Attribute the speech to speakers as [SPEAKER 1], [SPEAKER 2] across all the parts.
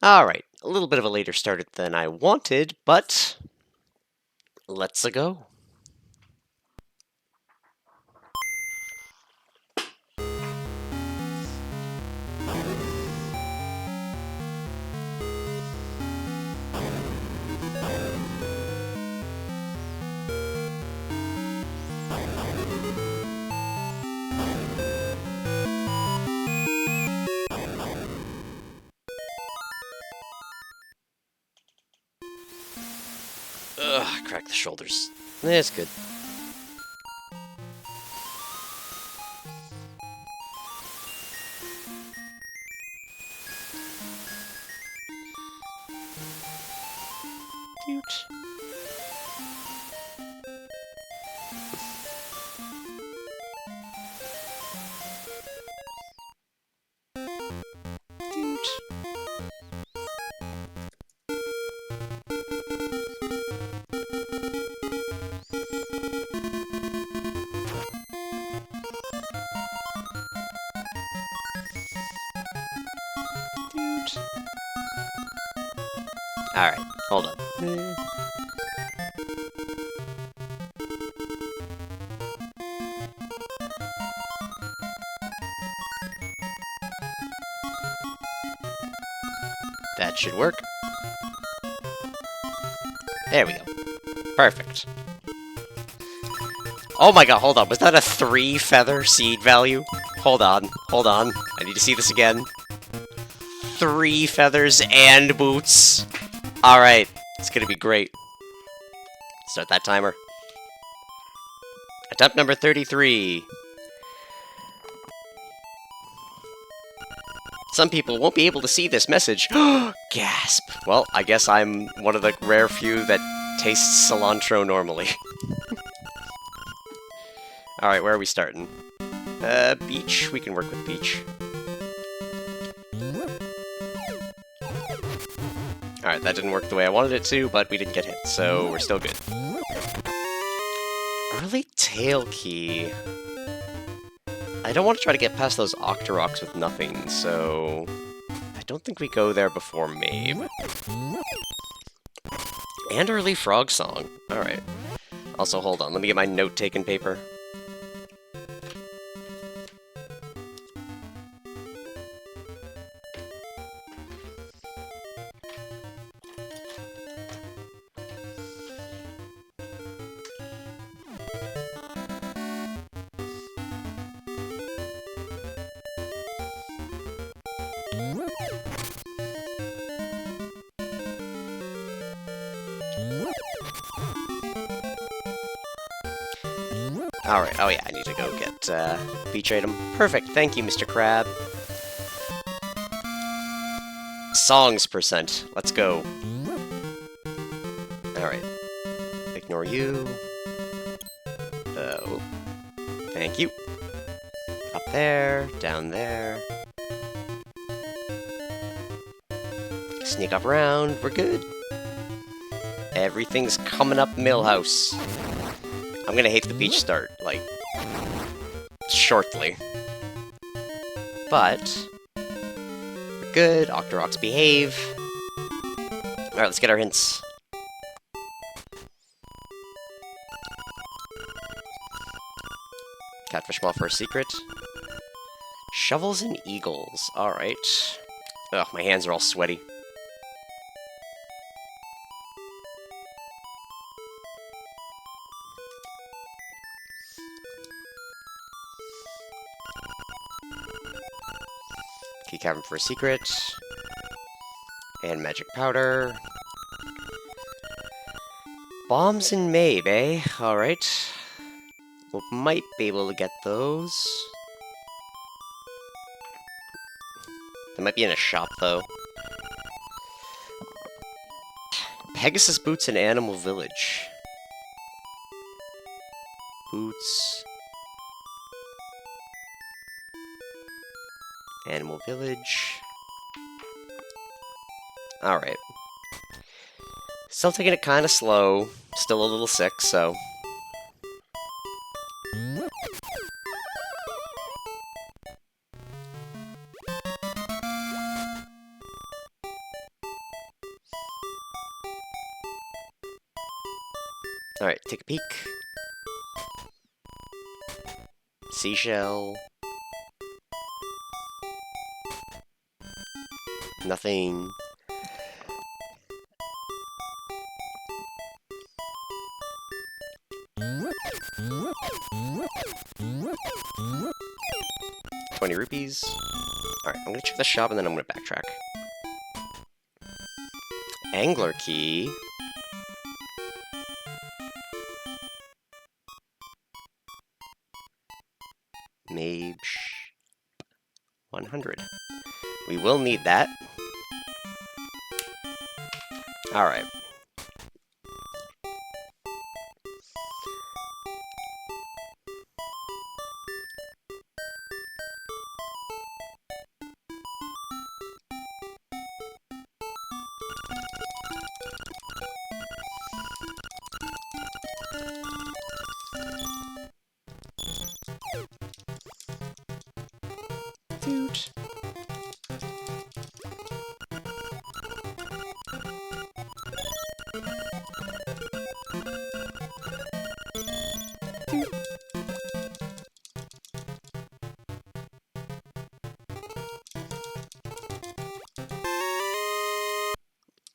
[SPEAKER 1] Alright, a little bit of a later start than I wanted, but let's-a go. Ugh, crack the shoulders. That's good. Cute. Cute. Alright, hold up. That should work. There we go. Perfect. Oh my god, hold on. Was that a 3 feather seed value? Hold on. I need to see this again. 3 feathers and boots. Alright, it's gonna be great. Start that timer. Attempt number 33. Some people won't be able to see this message. Gasp. Well, I guess I'm one of the rare few that tastes cilantro normally. Alright, where are we starting? Beach. We can work with beach. Alright, that didn't work the way I wanted it to, but we didn't get hit, so we're still good. Early tail key. I don't want to try to get past those Octoroks with nothing, so I don't think we go there before Maeve. And early frog song. Alright. Also, hold on, let me get my note-taking paper. Alright, oh yeah, I need to go get, beach item. Perfect, thank you, Mr. Crab. Songs percent, let's go. Alright. Ignore you. Oh. Thank you. Up there, down there. Sneak up around, we're good. Everything's coming up Millhouse. I'm gonna hate the beach start, like, shortly. But we're good, Octoroks behave. Alright, let's get our hints. Catfish Maw for a secret. Shovels and eagles, alright. Ugh, my hands are all sweaty. Key cavern for a secret. And magic powder. Bombs and Maeve, eh? Alright. We might be able to get those. They might be in a shop, though. Pegasus boots in Animal Village. Boots. Animal Village. Alright. Still taking it kind of slow. Still a little sick, so... Alright, take a peek. Seashell. Nothing. ₹20. Alright, I'm gonna check the shop and then I'm gonna backtrack. Angler key. Mage 100. We will need that. Alright. Dude.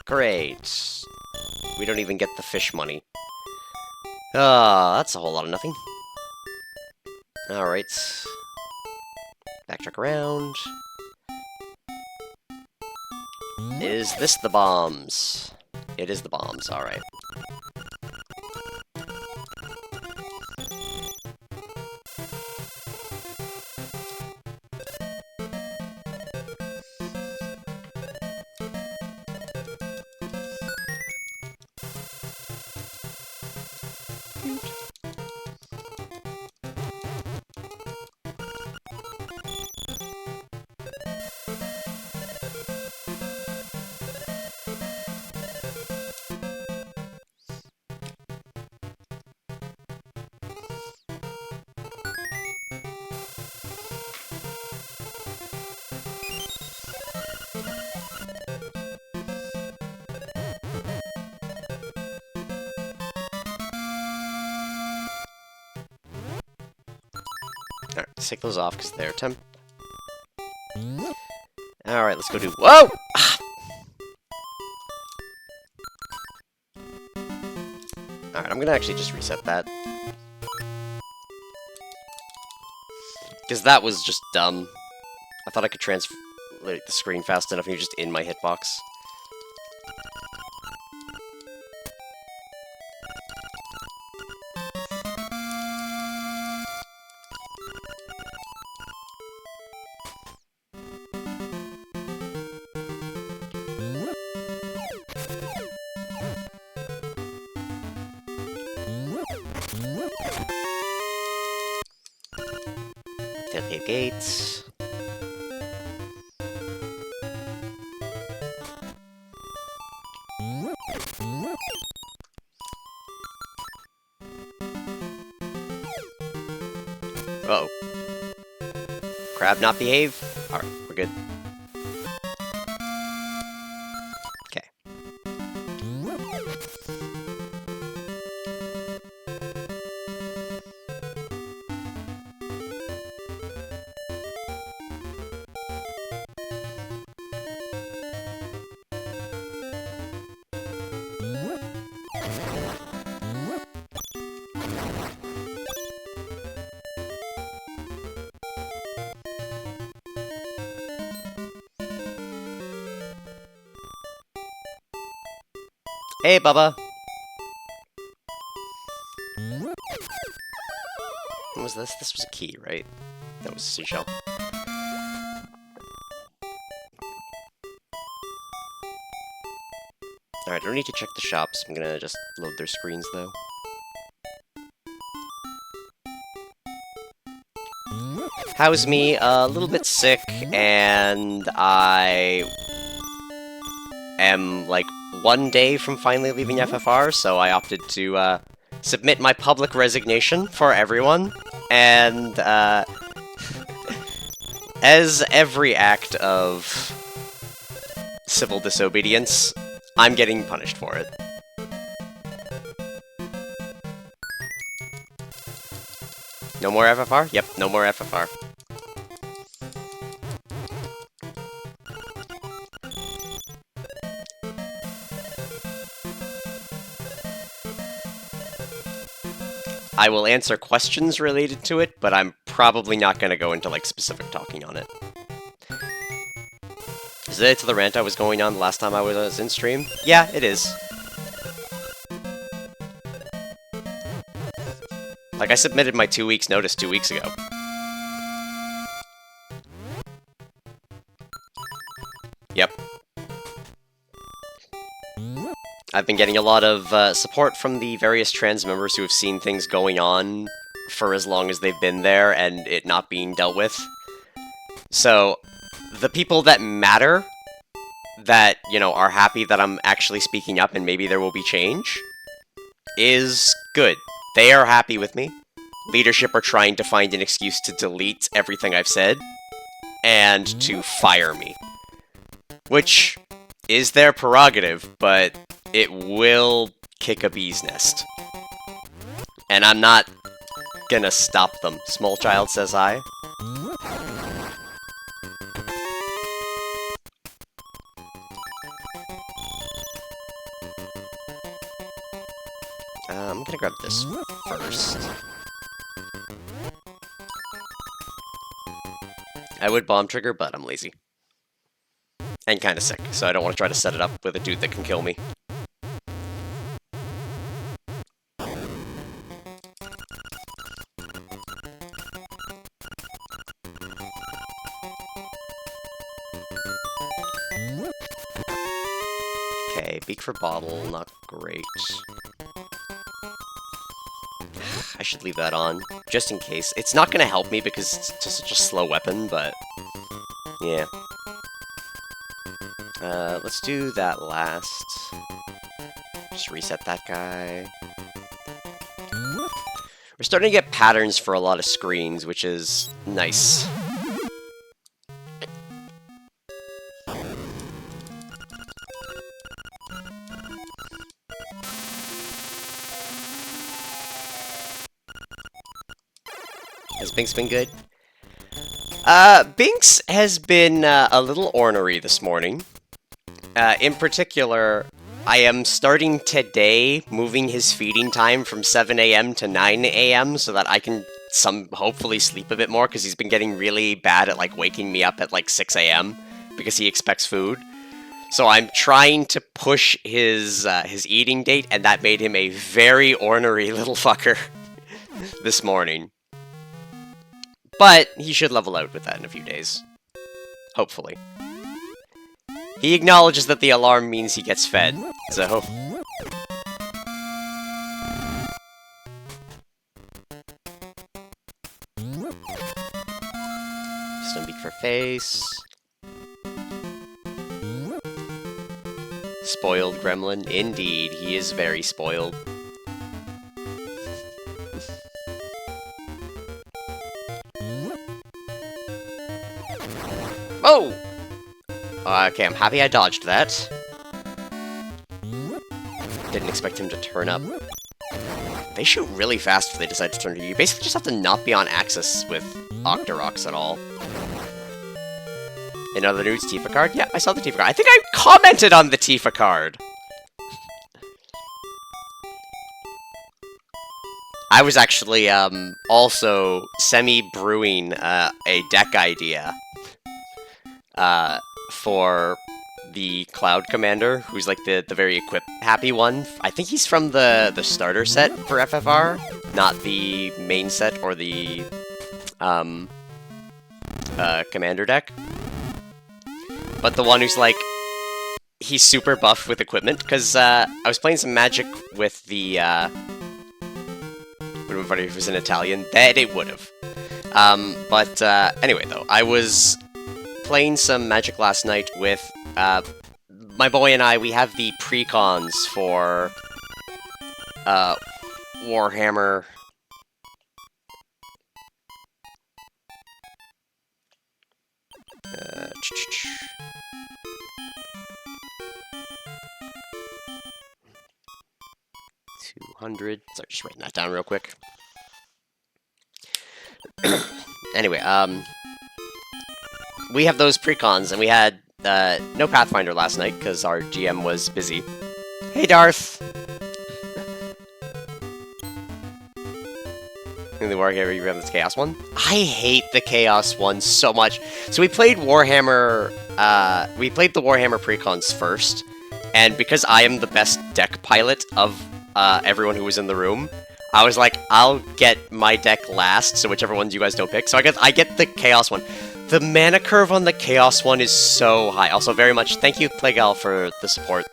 [SPEAKER 1] Great. We don't even get the fish money. That's a whole lot of nothing. Alright. Backtrack around. Is this the bombs? It is the bombs, alright. Alright, let's take those off because they're temp. Alright, let's go do— whoa! Alright, I'm gonna actually just reset that. Because that was just dumb. I thought I could translate the screen fast enough and you're just in my hitbox. Tailgate gates. Uh-oh. Crab not behave? Alright, we're good. Okay. Hey, Bubba. What was this? This was a key, right? That was a seashell. Alright, I don't need to check the shops. I'm gonna just load their screens, though. How's me? A little bit sick, and I am, like, one day from finally leaving FFR, so I opted to submit my public resignation for everyone, and as every act of civil disobedience, I'm getting punished for it. No more FFR? Yep, no more FFR. I will answer questions related to it, but I'm probably not going to go into, like, specific talking on it. Is it to the rant I was going on the last time I was in stream? Yeah, it is. Like, I submitted my 2 weeks notice 2 weeks ago. Yep. I've been getting a lot of support from the various trans members who have seen things going on for as long as they've been there and it not being dealt with. So, the people that matter, that, you know, are happy that I'm actually speaking up and maybe there will be change, is good. They are happy with me. Leadership are trying to find an excuse to delete everything I've said and to fire me. Which is their prerogative, but it will kick a bee's nest. And I'm not gonna stop them. Small child says hi. I'm gonna grab this first. I would bomb trigger, but I'm lazy. And kinda sick, so I don't want to try to set it up with a dude that can kill me. Okay, beak for bottle, not great. I should leave that on, just in case. It's not gonna help me because it's just such a slow weapon, but yeah. Let's do that last. Just reset that guy. We're starting to get patterns for a lot of screens, which is nice. Has Binks been good? Binks has been a little ornery this morning. In particular, I am starting today moving his feeding time from 7 AM to 9 AM so that I can hopefully sleep a bit more, because he's been getting really bad at, like, waking me up at, like, 6 AM because he expects food. So I'm trying to push his eating date, and that made him a very ornery little fucker this morning. But he should level out with that in a few days. Hopefully. He acknowledges that the alarm means he gets fed, so... Stonebeak for face. Spoiled gremlin. Indeed, he is very spoiled. Oh! Okay, I'm happy I dodged that. Didn't expect him to turn up. They shoot really fast if they decide to turn to you. You basically just have to not be on axis with Octoroks at all. Another news Tifa card? Yeah, I saw the Tifa card. I think I commented on the Tifa card! I was actually, also semi-brewing, a deck idea. For the Cloud Commander, who's like the very equip-happy one. I think he's from the starter set for FFR, not the main set or the Commander deck. But the one who's like, he's super buff with equipment, because I was playing some Magic with the, if it was in Italian, that it would've. But anyway though, I was playing some Magic last night with, my boy and I. We have the precons for, Warhammer. $200. Sorry, just writing that down real quick. Anyway, we have those precons, and we had no Pathfinder last night because our GM was busy. Hey, Darth! In the Warhammer, you have this Chaos one? I hate the Chaos one so much. So we played Warhammer, we played the Warhammer precons first, and because I am the best deck pilot of everyone who was in the room, I was like, I'll get my deck last, so whichever ones you guys don't pick. So I get the Chaos one. The mana curve on the Chaos one is so high. Also, very much thank you, Plagal, for the support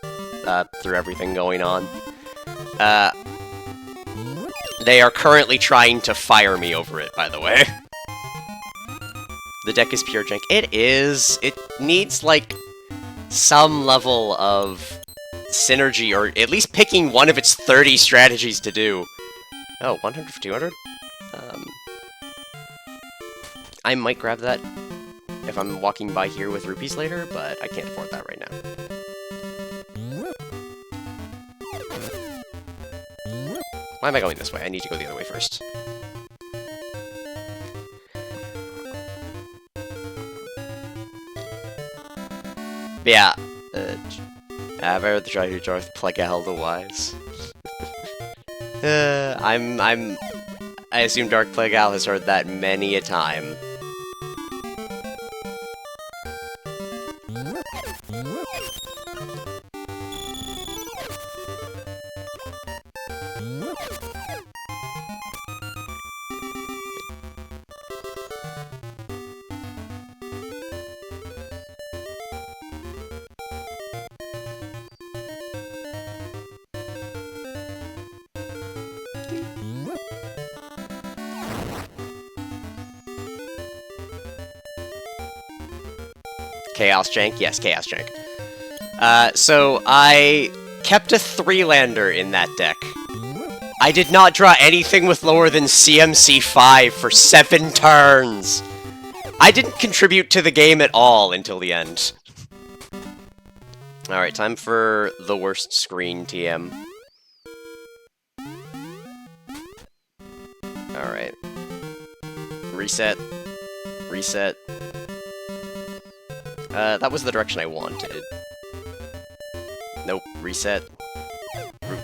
[SPEAKER 1] through everything going on. They are currently trying to fire me over it, by the way. The deck is pure jank. It is. It needs, like, some level of synergy, or at least picking one of its 30 strategies to do. Oh, 100 for 200? I might grab that if I'm walking by here with rupees later, but I can't afford that right now. Why am I going this way? I need to go the other way first. But yeah, I've heard the try to Darth Plagal the Wise. I assume Dark Plagal has heard that many a time. Chaos Jank? Yes, Chaos Jank. So I kept a 3-lander in that deck. I did not draw anything with lower than CMC 5 for 7 turns. I didn't contribute to the game at all until the end. Alright, time for the worst screen TM. Alright. Reset. Reset. That was the direction I wanted. Nope. Reset.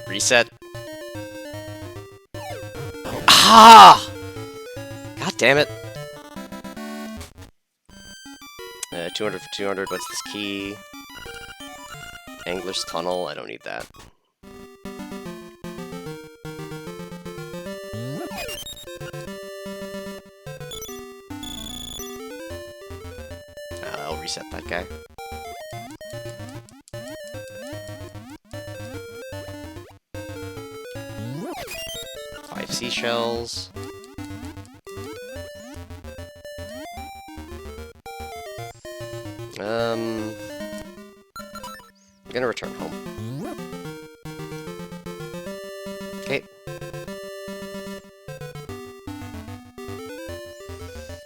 [SPEAKER 1] Reset. Ah! God damn it. 200 for 200. What's this key? Angler's Tunnel. I don't need that. I'll reset that guy. Five seashells. I'm gonna return home. Okay.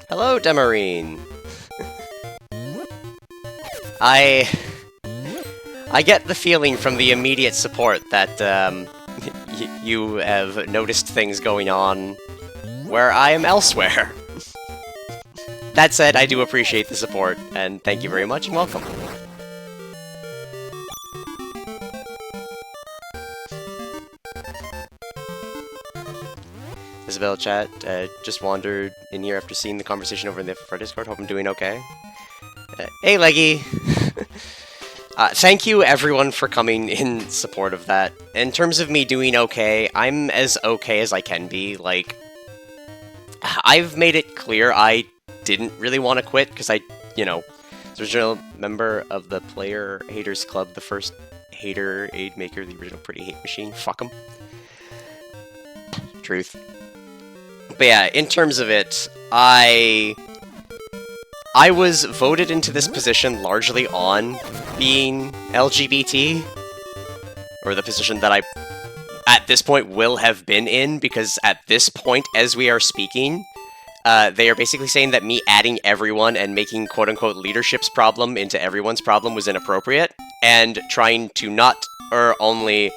[SPEAKER 1] Hello, Demarine! I get the feeling from the immediate support that you have noticed things going on where I am elsewhere. That said, I do appreciate the support, and thank you very much, and welcome. Isabel chat, just wandered in here after seeing the conversation over in the Discord. Hope I'm doing okay. Hey, Leggy! Thank you, everyone, for coming in support of that. In terms of me doing okay, I'm as okay as I can be. Like, I've made it clear I didn't really want to quit, because I, you know, was original member of the Player Haters Club, the first hater aid maker, the original Pretty Hate Machine. Fuck 'em. Truth. But yeah, in terms of it, I was voted into this position largely on being LGBT, or the position that I, at this point, will have been in, because at this point, as we are speaking, they are basically saying that me adding everyone and making quote-unquote leadership's problem into everyone's problem was inappropriate, and trying to not, or only,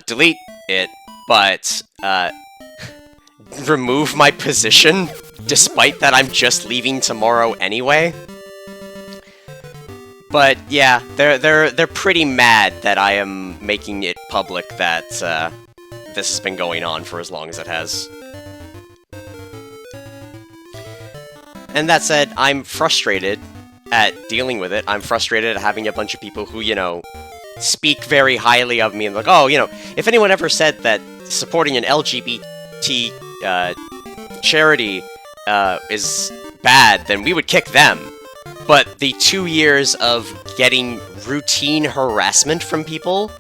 [SPEAKER 1] delete it, but, remove my position despite that I'm just leaving tomorrow anyway. But yeah, they're pretty mad that I am making it public that this has been going on for as long as it has. And that said, I'm frustrated at dealing with it. I'm frustrated at having a bunch of people who, you know, speak very highly of me and like, oh, you know, if anyone ever said that supporting an LGBT charity is bad, then we would kick them. But the 2 years of getting routine harassment from people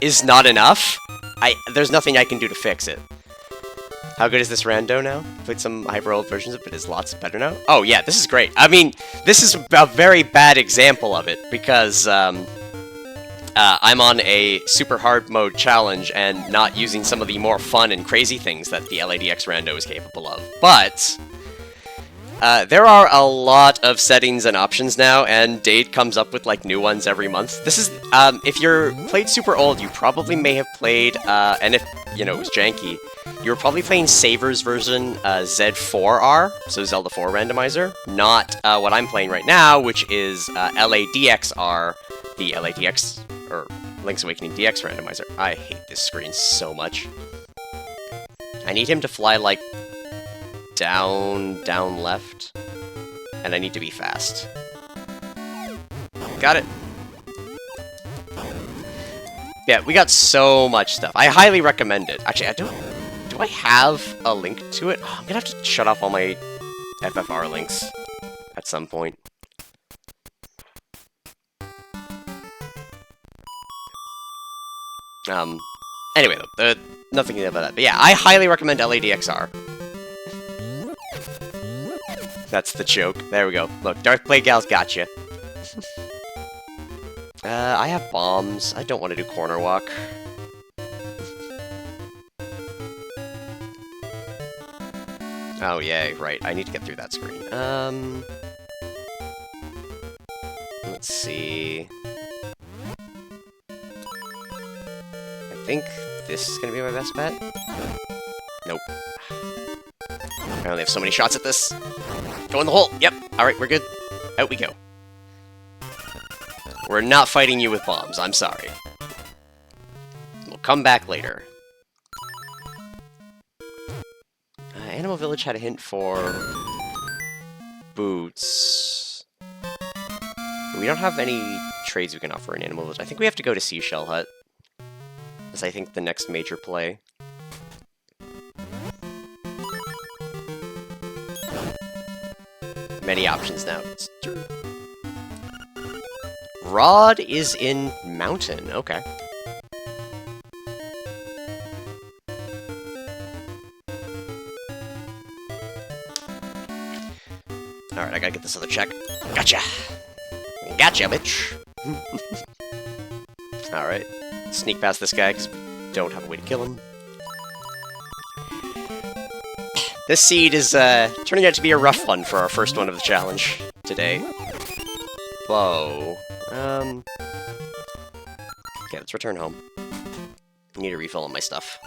[SPEAKER 1] is not enough. There's nothing I can do to fix it. How good is this rando now? Played some hyper-old versions of it, but is lots better now? Oh yeah, this is great. I mean, this is a very bad example of it, because I'm on a super hard mode challenge and not using some of the more fun and crazy things that the LADX rando is capable of. But there are a lot of settings and options now, and Dade comes up with like new ones every month. This is, if you're played super old, you probably may have played, and if, you know, it was janky, you were probably playing Saver's version, Z4R, so Zelda 4 randomizer, not what I'm playing right now, which is LADXR, the LADX, or Link's Awakening DX randomizer. I hate this screen so much. I need him to fly, like, down left, and I need to be fast. Got it. Yeah, we got so much stuff. I highly recommend it. Actually, do I have a link to it? Oh, I'm gonna have to shut off all my FFR links at some point. Anyway, though, nothing about that. But yeah, I highly recommend LADXR. That's the joke. There we go. Look, Darth Plague Gal's got you. I have bombs. I don't want to do corner walk. Oh, yeah, right. I need to get through that screen. Let's see. I think this is gonna be my best bet. Nope. I only have so many shots at this. Go in the hole! Yep! Alright, we're good. Out we go. We're not fighting you with bombs, I'm sorry. We'll come back later. Animal Village had a hint for boots. We don't have any trades we can offer in Animal Village. I think we have to go to Seashell Hut. That's, I think, the next major play. Many options now. Rod is in Mountain. Okay. Alright, I gotta get this other check. Gotcha! Gotcha, bitch! Alright. Sneak past this guy, because we don't have a way to kill him. This seed is, turning out to be a rough one for our first one of the challenge today. Whoa. Okay, let's return home. I need a refill on my stuff.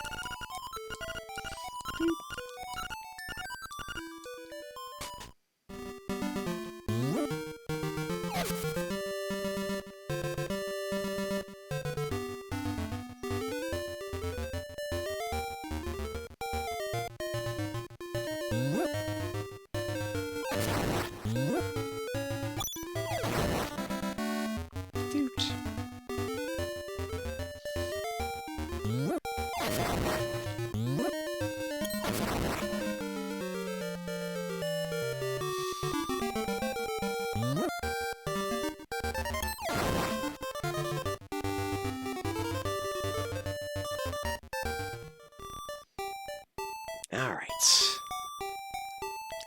[SPEAKER 1] Alright.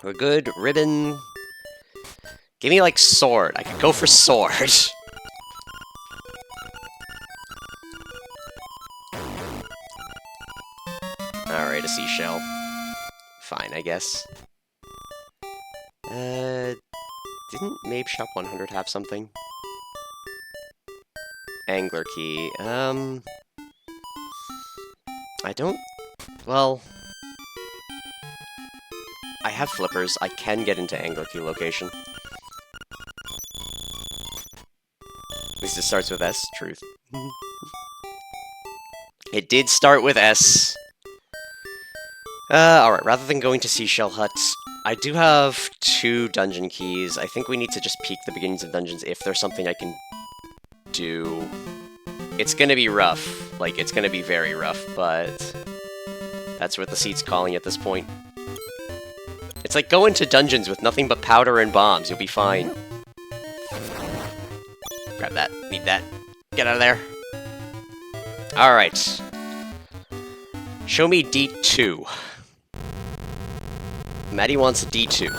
[SPEAKER 1] We're good. Ribbon. Give me, like, sword. I could go for sword. Alright, a seashell. Fine, I guess. Didn't Mabe Shop 100 have something? Angler key. I don't... Well... I have flippers. I can get into angler key location. At least it starts with S. Truth. It did start with S. Alright, rather than going to Seashell Hut, I do have 2 dungeon keys. I think we need to just peek the beginnings of dungeons if there's something I can do. It's gonna be rough. Like, it's gonna be very rough, but that's what the seat's calling at this point. It's like go into dungeons with nothing but powder and bombs. You'll be fine. Grab that. Need that. Get out of there. Alright. Show me D2. Maddie wants D2.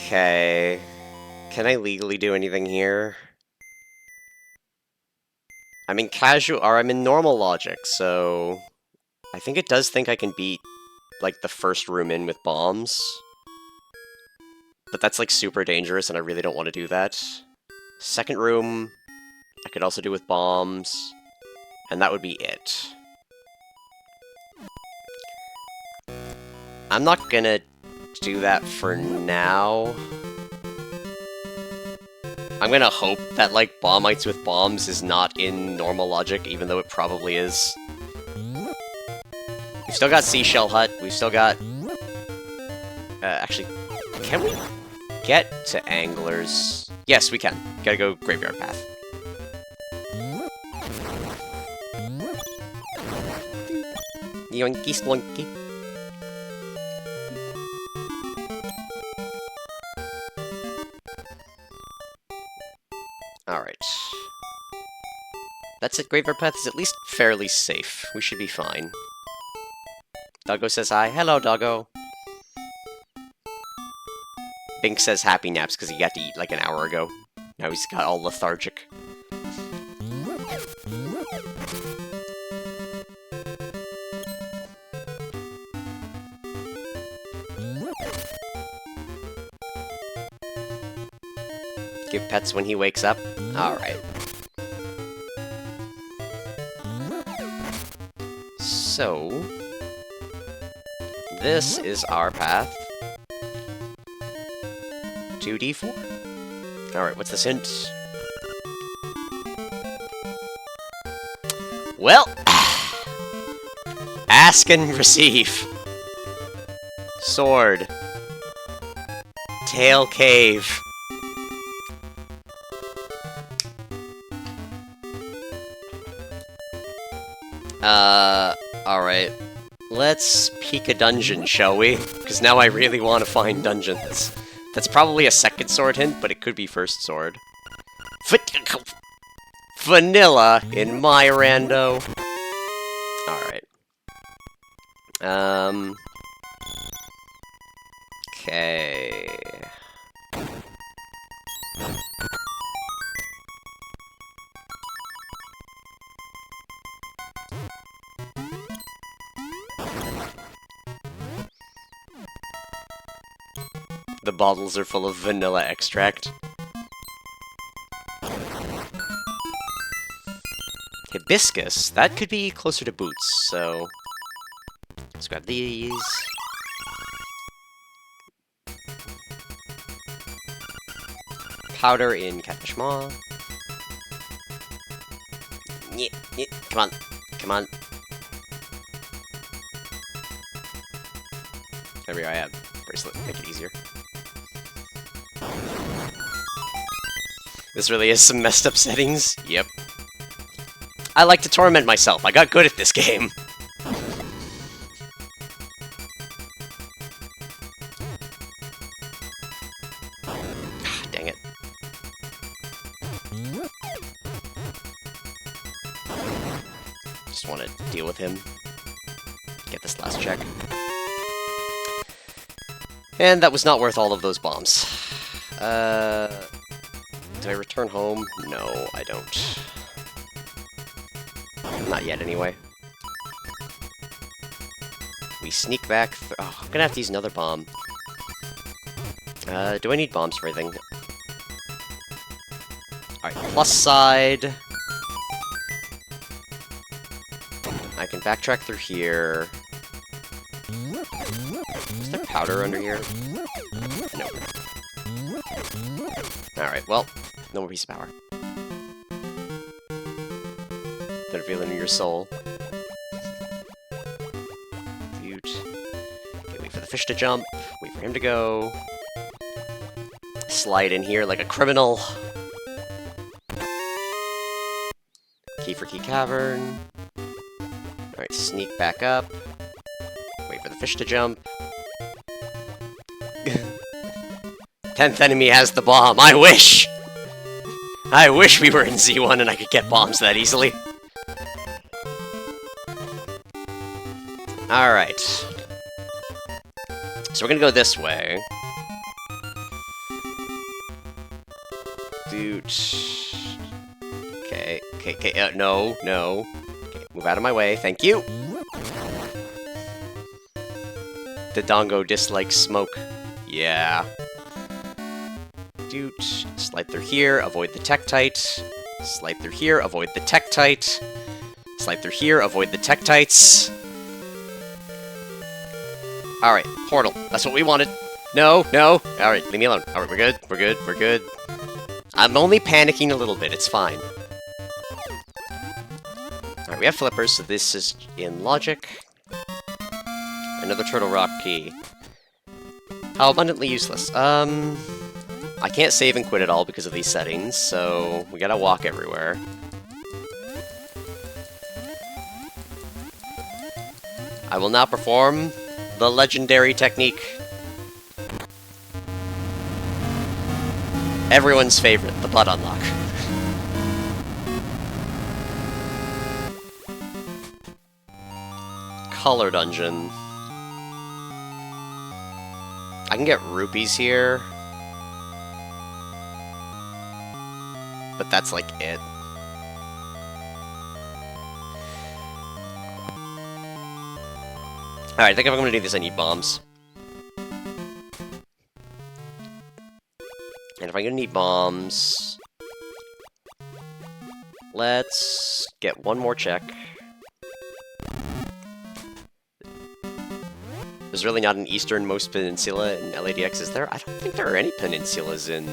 [SPEAKER 1] Okay. Can I legally do anything here? I'm in casual, or I'm in normal logic, so I think it does think I can beat, like, the first room in with bombs. But that's, like, super dangerous, and I really don't want to do that. Second room, I could also do with bombs, and that would be it. I'm not gonna do that for now. I'm gonna hope that, like, bombites with bombs is not in normal logic, even though it probably is. We've still got Seashell Hut, we've still got... actually, can we get to Anglers? Yes, we can. Gotta go Graveyard Path. Yoinky splunky. Alright. That's it, Graveyard Path is at least fairly safe. We should be fine. Doggo says hi. Hello, Doggo. Bink says happy naps because he got to eat like an hour ago. Now he's got all lethargic. Give pets when he wakes up? Alright. So... this is our path. 2d4? Alright, what's this hint? Well... ask and receive. Sword. Tail Cave. Alright. Let's peek a dungeon, shall we? Because now I really want to find dungeons. That's probably a second sword hint, but it could be first sword. Vanilla in my rando. Alright. Okay. The bottles are full of vanilla extract. Hibiscus, that could be closer to boots, so... let's grab these. Powder in Catfish Maw. Come on, come on. There we go, I have bracelet, make it easier. This really is some messed up settings. Yep. I like to torment myself. I got good at this game. Dang it. Just want to deal with him. Get this last check. And that was not worth all of those bombs. Do I return home? No, I don't. Not yet, anyway. We sneak back. Oh, I'm gonna have to use another bomb. Do I need bombs for anything? Alright, plus side. I can backtrack through here. Is there powder under here? No. Alright, well, no more piece of power. Better feel it in your soul. Cute. Okay, wait for the fish to jump. Wait for him to go. Slide in here like a criminal. Key for Key Cavern. Alright, sneak back up. Wait for the fish to jump. 10th enemy has the bomb. I wish! I wish we were in Z1 and I could get bombs that easily. Alright. So we're gonna go this way. Dude. Okay, no. Okay, move out of my way, thank you! The Dongo dislikes smoke. Yeah. Dude, slide through here, avoid the Tektite. Slide through here, avoid the Tektite. Slide through here, avoid the Tektites. Alright, portal. That's what we wanted. No. Alright, leave me alone. Alright, we're good. I'm only panicking a little bit, it's fine. Alright, we have flippers, so this is in logic. Another turtle rock key. How abundantly useless. I can't save and quit at all because of these settings, so we gotta walk everywhere. I will now perform the legendary technique. Everyone's favorite, the butt unlock. Color dungeon. I can get rupees here. But that's like it. Alright, I think if I'm gonna do this, I need bombs. And if I'm gonna need bombs... let's get one more check. There's really not an easternmost peninsula in LADX, is there? I don't think there are any peninsulas in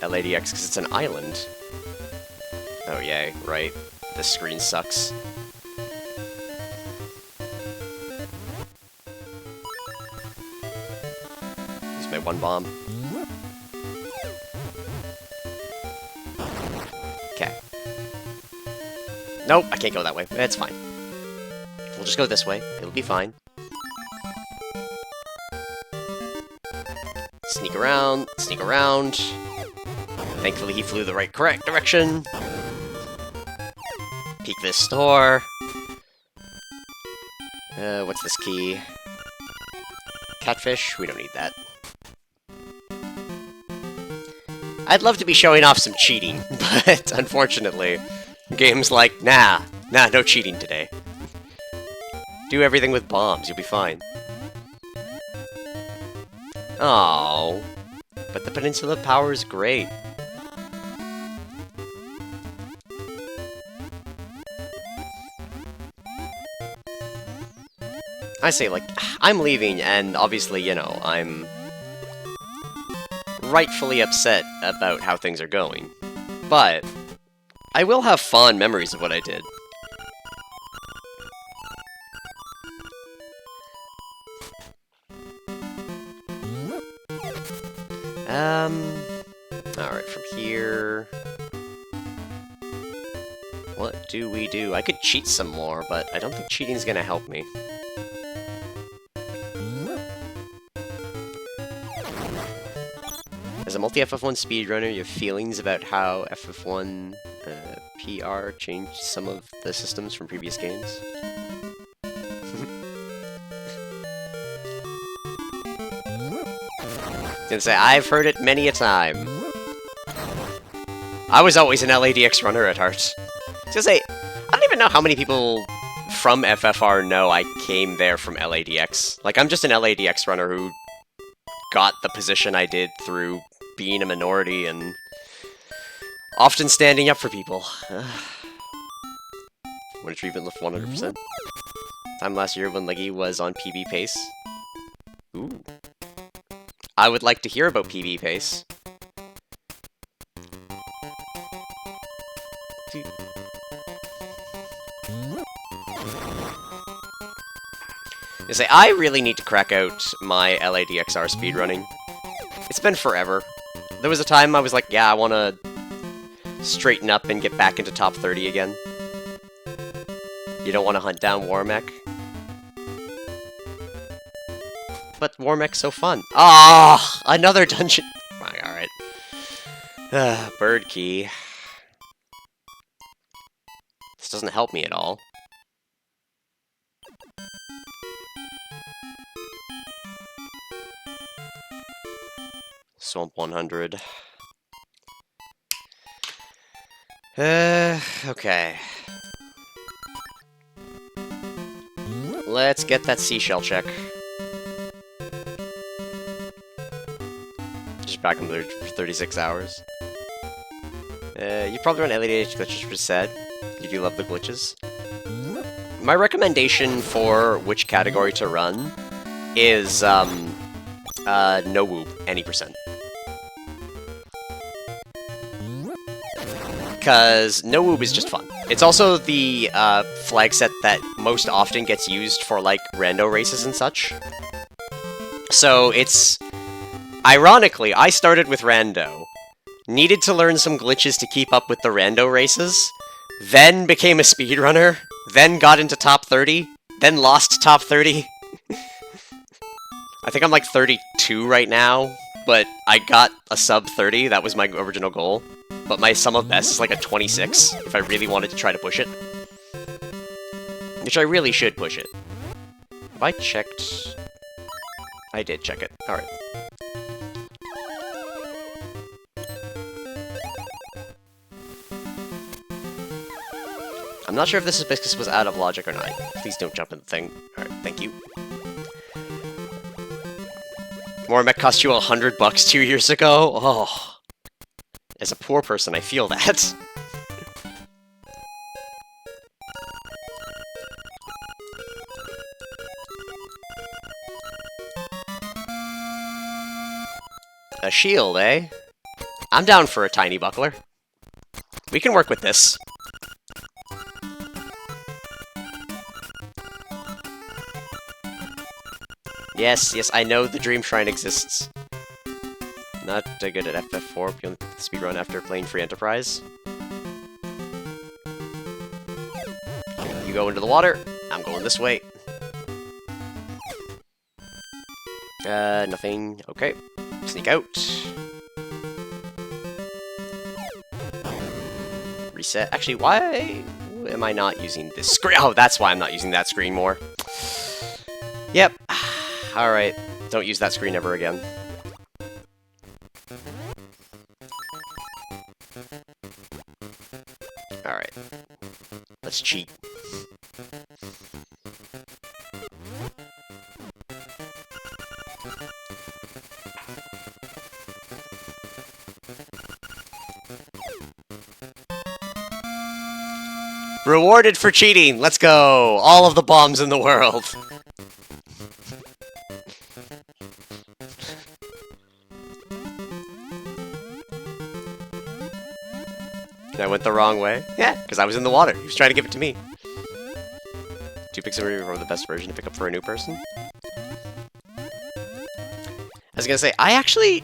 [SPEAKER 1] LADX, because it's an island. Oh yay, right. This screen sucks. Use my one bomb. Okay. Nope, I can't go that way. It's fine. We'll just go this way. It'll be fine. Sneak around, sneak around. Thankfully he flew the correct direction. Peek this store. What's this key? Catfish? We don't need that. I'd love to be showing off some cheating, but unfortunately, game's like, nah, no cheating today. Do everything with bombs, you'll be fine. Oh, but the Peninsula power is great. I say, like, I'm leaving, and obviously, you know, I'm rightfully upset about how things are going. But I will have fond memories of what I did. Alright, from here... what do we do? I could cheat some more, but I don't think cheating's gonna help me. As a multi-FF1 speedrunner, you have feelings about how FF1 PR changed some of the systems from previous games? I was gonna say, I've heard it many a time. I was always an LADX runner at heart. I was gonna say, I don't even know how many people from FFR know I came there from LADX. Like, I'm just an LADX runner who got the position I did through being a minority and often standing up for people. When achievement lift 100%. Time last year when Leggy was on PB pace. Ooh. I would like to hear about PB pace. I really need to crack out my LADXR speedrunning. It's been forever. There was a time I was like, yeah, I want to straighten up and get back into top 30 again. You don't want to hunt down Warmech? But Warmech's so fun. Ah, another dungeon. Alright. Bird key. This doesn't help me at all. Swamp 100. Okay. Let's get that seashell check. Just back in there for 36 hours. You probably run LADH glitches for said. You do love the glitches. My recommendation for which category to run is, no whoop, any percent. Because no whoop is just fun. It's also the flag set that most often gets used for, like, rando races and such. So it's... Ironically, I started with rando, needed to learn some glitches to keep up with the rando races, then became a speedrunner, then got into top 30, then lost top 30. I think I'm like 32 right now, but I got a sub 30, that was my original goal. But my sum of best is like a 26, if I really wanted to try to push it. Which I really should push it. Have I checked? I did check it. Alright. I'm not sure if this hibiscus was out of logic or not. Please don't jump in the thing. Alright, thank you. Warmech cost you $100 2 years ago? Oh. As a poor person, I feel that. A shield, eh? I'm down for a tiny buckler. We can work with this. Yes, yes, I know the Dream Shrine exists. Not good at FF4, you only pick the speedrun after playing Free Enterprise. You go into the water, I'm going this way. Nothing. Okay. Sneak out. Reset. Actually, why am I not using this screen? Oh, that's why I'm not using that screen more. Yep. Alright. Don't use that screen ever again. Alright. Let's cheat. Rewarded for cheating! Let's go! All of the bombs in the world! I went the wrong way? Yeah, because I was in the water. He was trying to give it to me. 2 picks are the best version to pick up for a new person. I was gonna say, I actually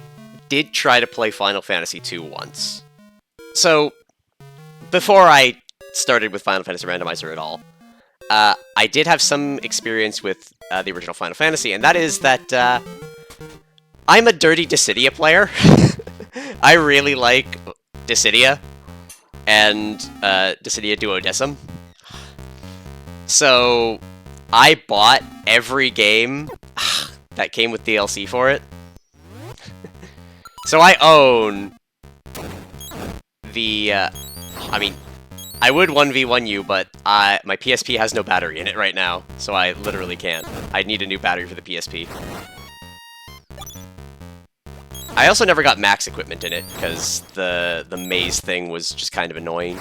[SPEAKER 1] did try to play Final Fantasy II once. So, before I started with Final Fantasy Randomizer at all, I did have some experience with the original Final Fantasy, and that is that I'm a dirty Dissidia player. I really like Dissidia and Dissidia Duodecim. So I bought every game that came with DLC for it. So I own the, I mean, I would 1v1 you, but my PSP has no battery in it right now, so I literally can't. I need a new battery for the PSP. I also never got max equipment in it, because the maze thing was just kind of annoying.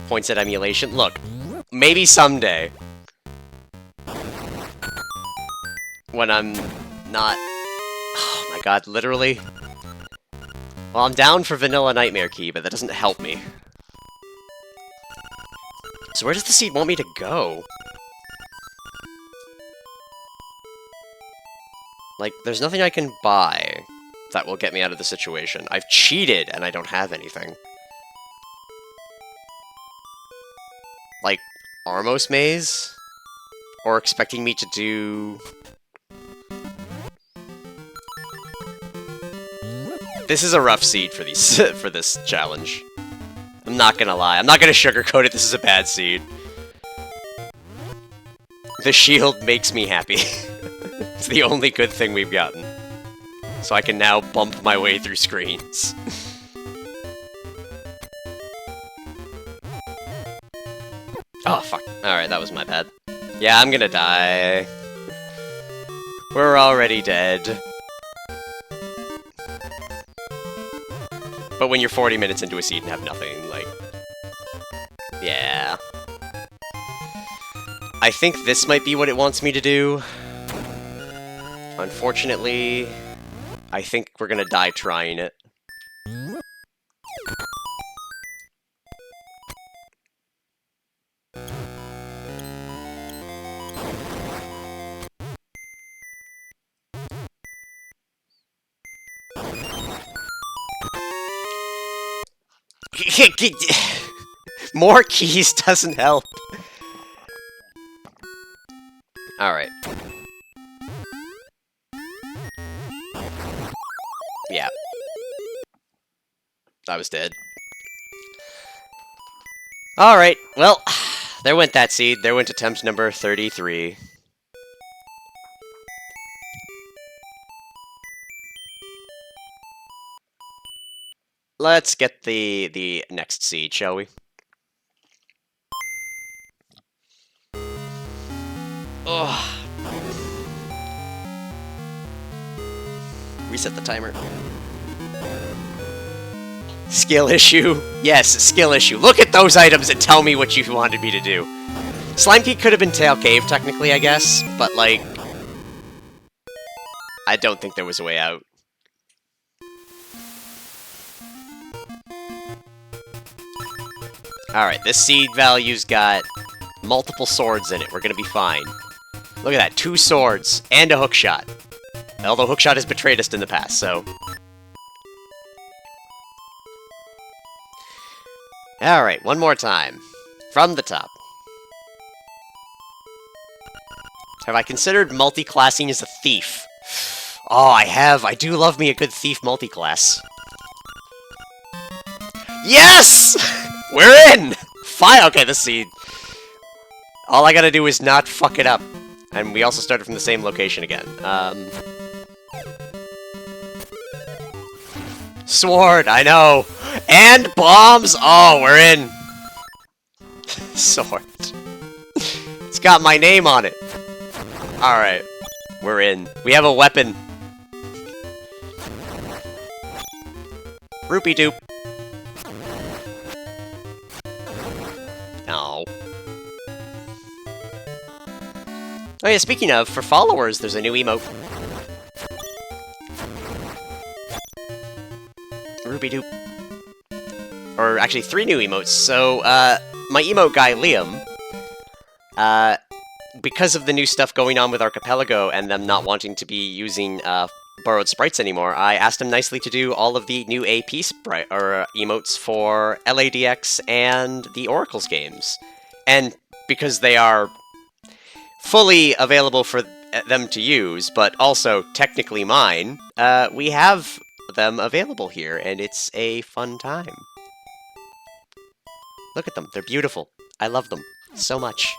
[SPEAKER 1] Points at emulation. Look, maybe someday, when I'm not... Oh my god, literally? Well, I'm down for Vanilla Nightmare Key, but that doesn't help me. So where does the seed want me to go? Like, there's nothing I can buy that will get me out of the situation. I've cheated, and I don't have anything. Like, Armos Maze? Or expecting me to do... This is a rough seed for these for this challenge. I'm not gonna lie. I'm not gonna sugarcoat it. This is a bad seed. The shield makes me happy. It's the only good thing we've gotten. So I can now bump my way through screens. Oh, fuck. Alright, that was my bad. Yeah, I'm gonna die. We're already dead. But when you're 40 minutes into a seed and have nothing, like... Yeah. I think this might be what it wants me to do. Unfortunately, I think we're gonna die trying it. More keys doesn't help. Alright. Yeah. I was dead. Alright, well, there went that seed. There went attempt number 33. Let's get the next seed, shall we? Ugh. Reset the timer. Skill issue. Yes, skill issue. Look at those items and tell me what you wanted me to do. Slime Key could have been Tail Cave, technically, I guess, but, like... I don't think there was a way out. Alright, this seed value's got multiple swords in it. We're gonna be fine. Look at that, 2 swords and a hookshot. Although hookshot has betrayed us in the past, so... Alright, one more time. From the top. Have I considered multi-classing as a thief? Oh, I have. I do love me a good thief multi-class. Yes! We're in! Fine. Okay, the seed. All I gotta do is not fuck it up. And we also started from the same location again. Sword, I know. And bombs! Oh, we're in. Sword. It's got my name on it. Alright. We're in. We have a weapon. Rupee doop. No. Oh yeah, speaking of, for followers, there's a new emote. Rupee doop. Or actually, 3 new emotes. So, my emote guy, Liam, because of the new stuff going on with Archipelago and them not wanting to be using borrowed sprites anymore, I asked him nicely to do all of the new AP sprite or emotes for LADX and the Oracles games. And because they are fully available for them to use, but also technically mine, we have them available here, and it's a fun time. Look at them. They're beautiful. I love them so much.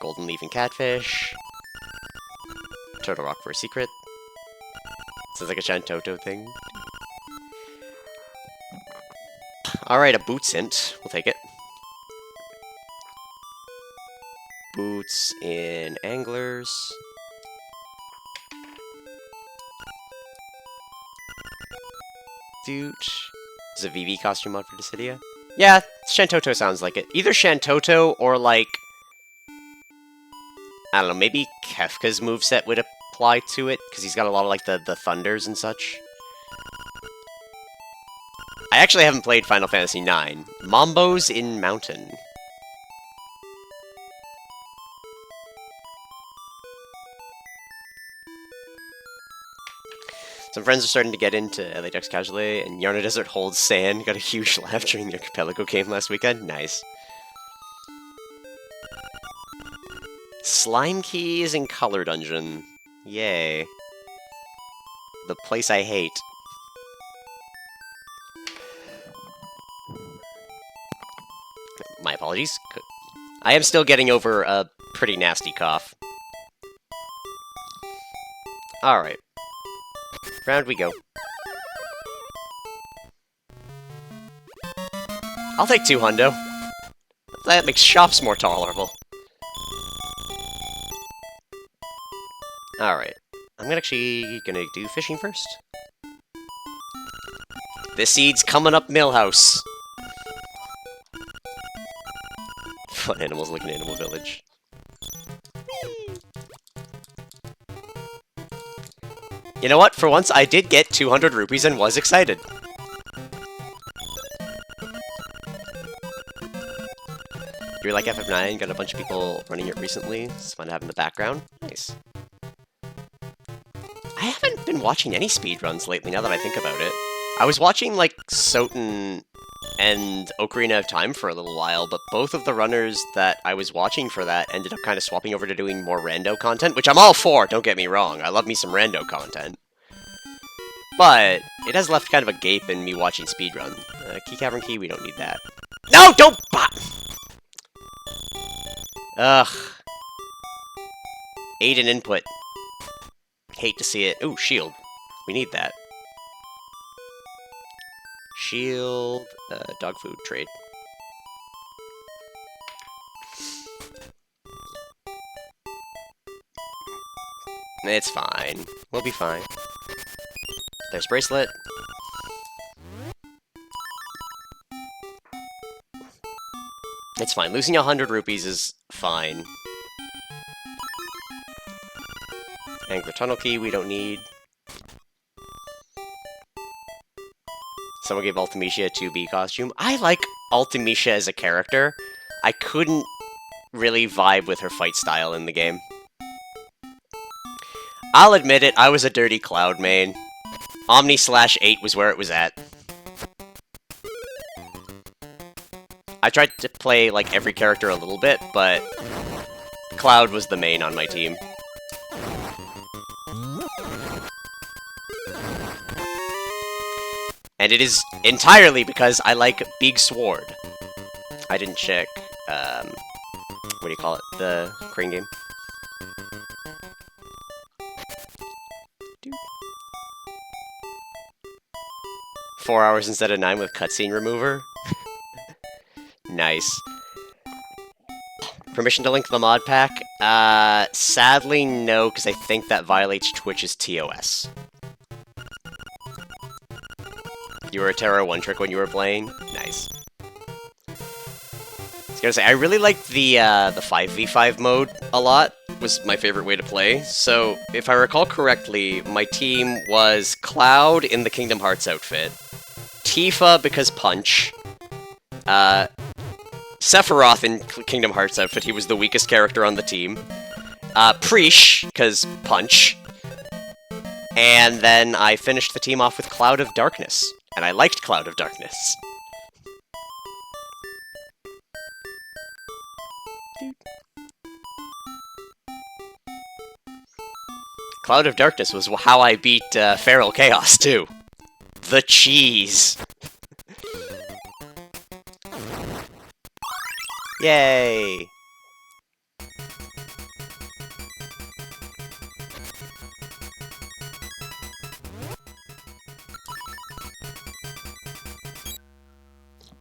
[SPEAKER 1] Golden leaf and catfish. Turtle rock for a secret. Sounds like a Shantoto thing. Alright, a boots hint. We'll take it. boots in Anglers. Doot. Is a VV costume mod for Dissidia? Yeah, Shantoto sounds like it. Either Shantoto or, like... I don't know, maybe Kefka's moveset would apply to it, because he's got a lot of, like, the thunders and such. I actually haven't played Final Fantasy IX. Mambo's in Mountain. Some friends are starting to get into LADXR casually, and Yarna Desert holds sand. Got a huge laugh during the Archipelago game last weekend. Nice. Slime Keys in Color Dungeon. Yay. The place I hate. My apologies. I am still getting over a pretty nasty cough. Alright. Round we go. I'll take 2 hundo. That makes shops more tolerable. Alright. I'm actually gonna do fishing first. This seed's coming up Millhouse. Fun animals like an animal village. You know what? For once, I did get 200 rupees and was excited. You're like FF9, got a bunch of people running it recently. It's fun to have in the background. Nice. I haven't been watching any speedruns lately, now that I think about it. I was watching, like, Soten and Ocarina of Time for a little while, but both of the runners that I was watching for that ended up kind of swapping over to doing more rando content, which I'm all for, don't get me wrong. I love me some rando content. But it has left kind of a gape in me watching speedrun. Key Cavern Key, we don't need that. No, don't Ugh. Aid and input. Hate to see it. Ooh, shield. We need that. Shield, dog food trade. It's fine. We'll be fine. There's bracelet. It's fine. Losing 100 rupees is fine. Angler Tunnel Key we don't need. Someone gave Ultimecia a 2B costume. I like Ultimecia as a character. I couldn't really vibe with her fight style in the game. I'll admit it, I was a dirty Cloud main. Omni/8 was where it was at. I tried to play, like, every character a little bit, but Cloud was the main on my team. And it is entirely because I like Big Sword. I didn't check, what do you call it? The crane game. 4 hours instead of 9 with cutscene remover. Nice. Permission to link the mod pack? Sadly no, because I think that violates Twitch's TOS. You were a Terra one-trick when you were playing? Nice. I was gonna say, I really liked the 5v5 mode a lot. Was my favorite way to play. So, if I recall correctly, my team was Cloud in the Kingdom Hearts outfit, Tifa because Punch, Sephiroth in Kingdom Hearts outfit, he was the weakest character on the team, Preesh, because Punch, and then I finished the team off with Cloud of Darkness, and I liked Cloud of Darkness. Cloud of Darkness was how I beat Feral Chaos, too. The cheese! Yay!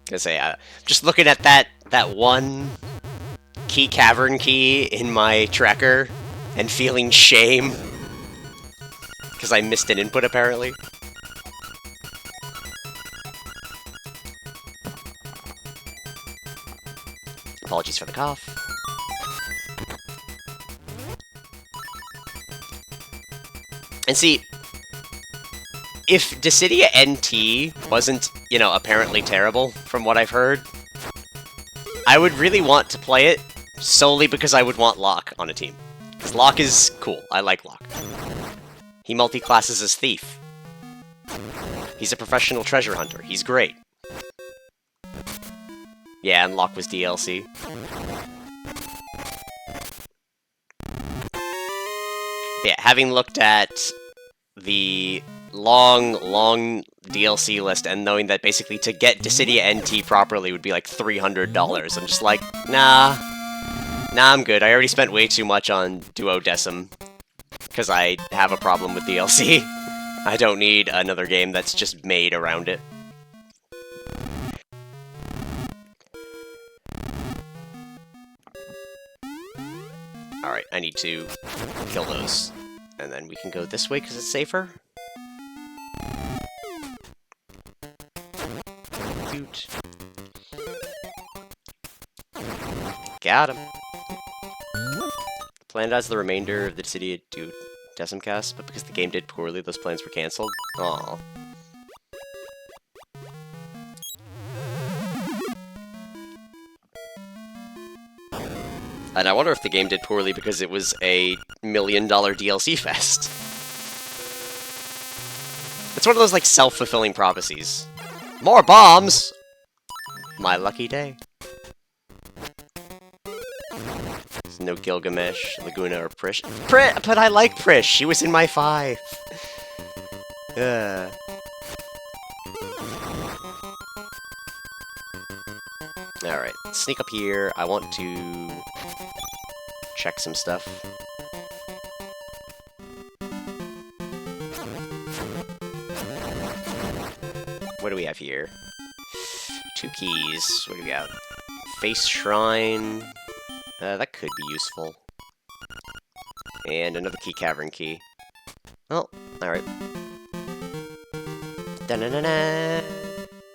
[SPEAKER 1] Gonna say, just looking at that one key cavern key in my tracker and feeling shame because I missed an input apparently. Apologies for the cough. And see, if Dissidia NT wasn't, you know, apparently terrible, from what I've heard, I would really want to play it solely because I would want Locke on a team. Because Locke is cool. I like Locke. He multi-classes as Thief. He's a professional treasure hunter. He's great. Yeah, and Locke was DLC. Yeah, having looked at the long DLC list and knowing that basically to get Dissidia NT properly would be like $300, I'm just like, nah, I'm good. I already spent way too much on Duodecim because I have a problem with DLC. I don't need another game that's just made around it. Alright, I need to kill those. And then we can go this way because it's safer. Cute. Got him. Planned as the remainder of the Dissidia Duodecim cast, but because the game did poorly, those plans were cancelled. Aww. And I wonder if the game did poorly because it was a $1 million DLC fest. It's one of those, like, self-fulfilling prophecies. More bombs! My lucky day. There's no Gilgamesh, Laguna, or Prish. But I like Prish! She was in my 5! Alright, sneak up here. I want to check some stuff. What do we have here? 2 keys. What do we got? Face Shrine. That could be useful. And another key cavern key. Oh, alright. Da-na-na-na!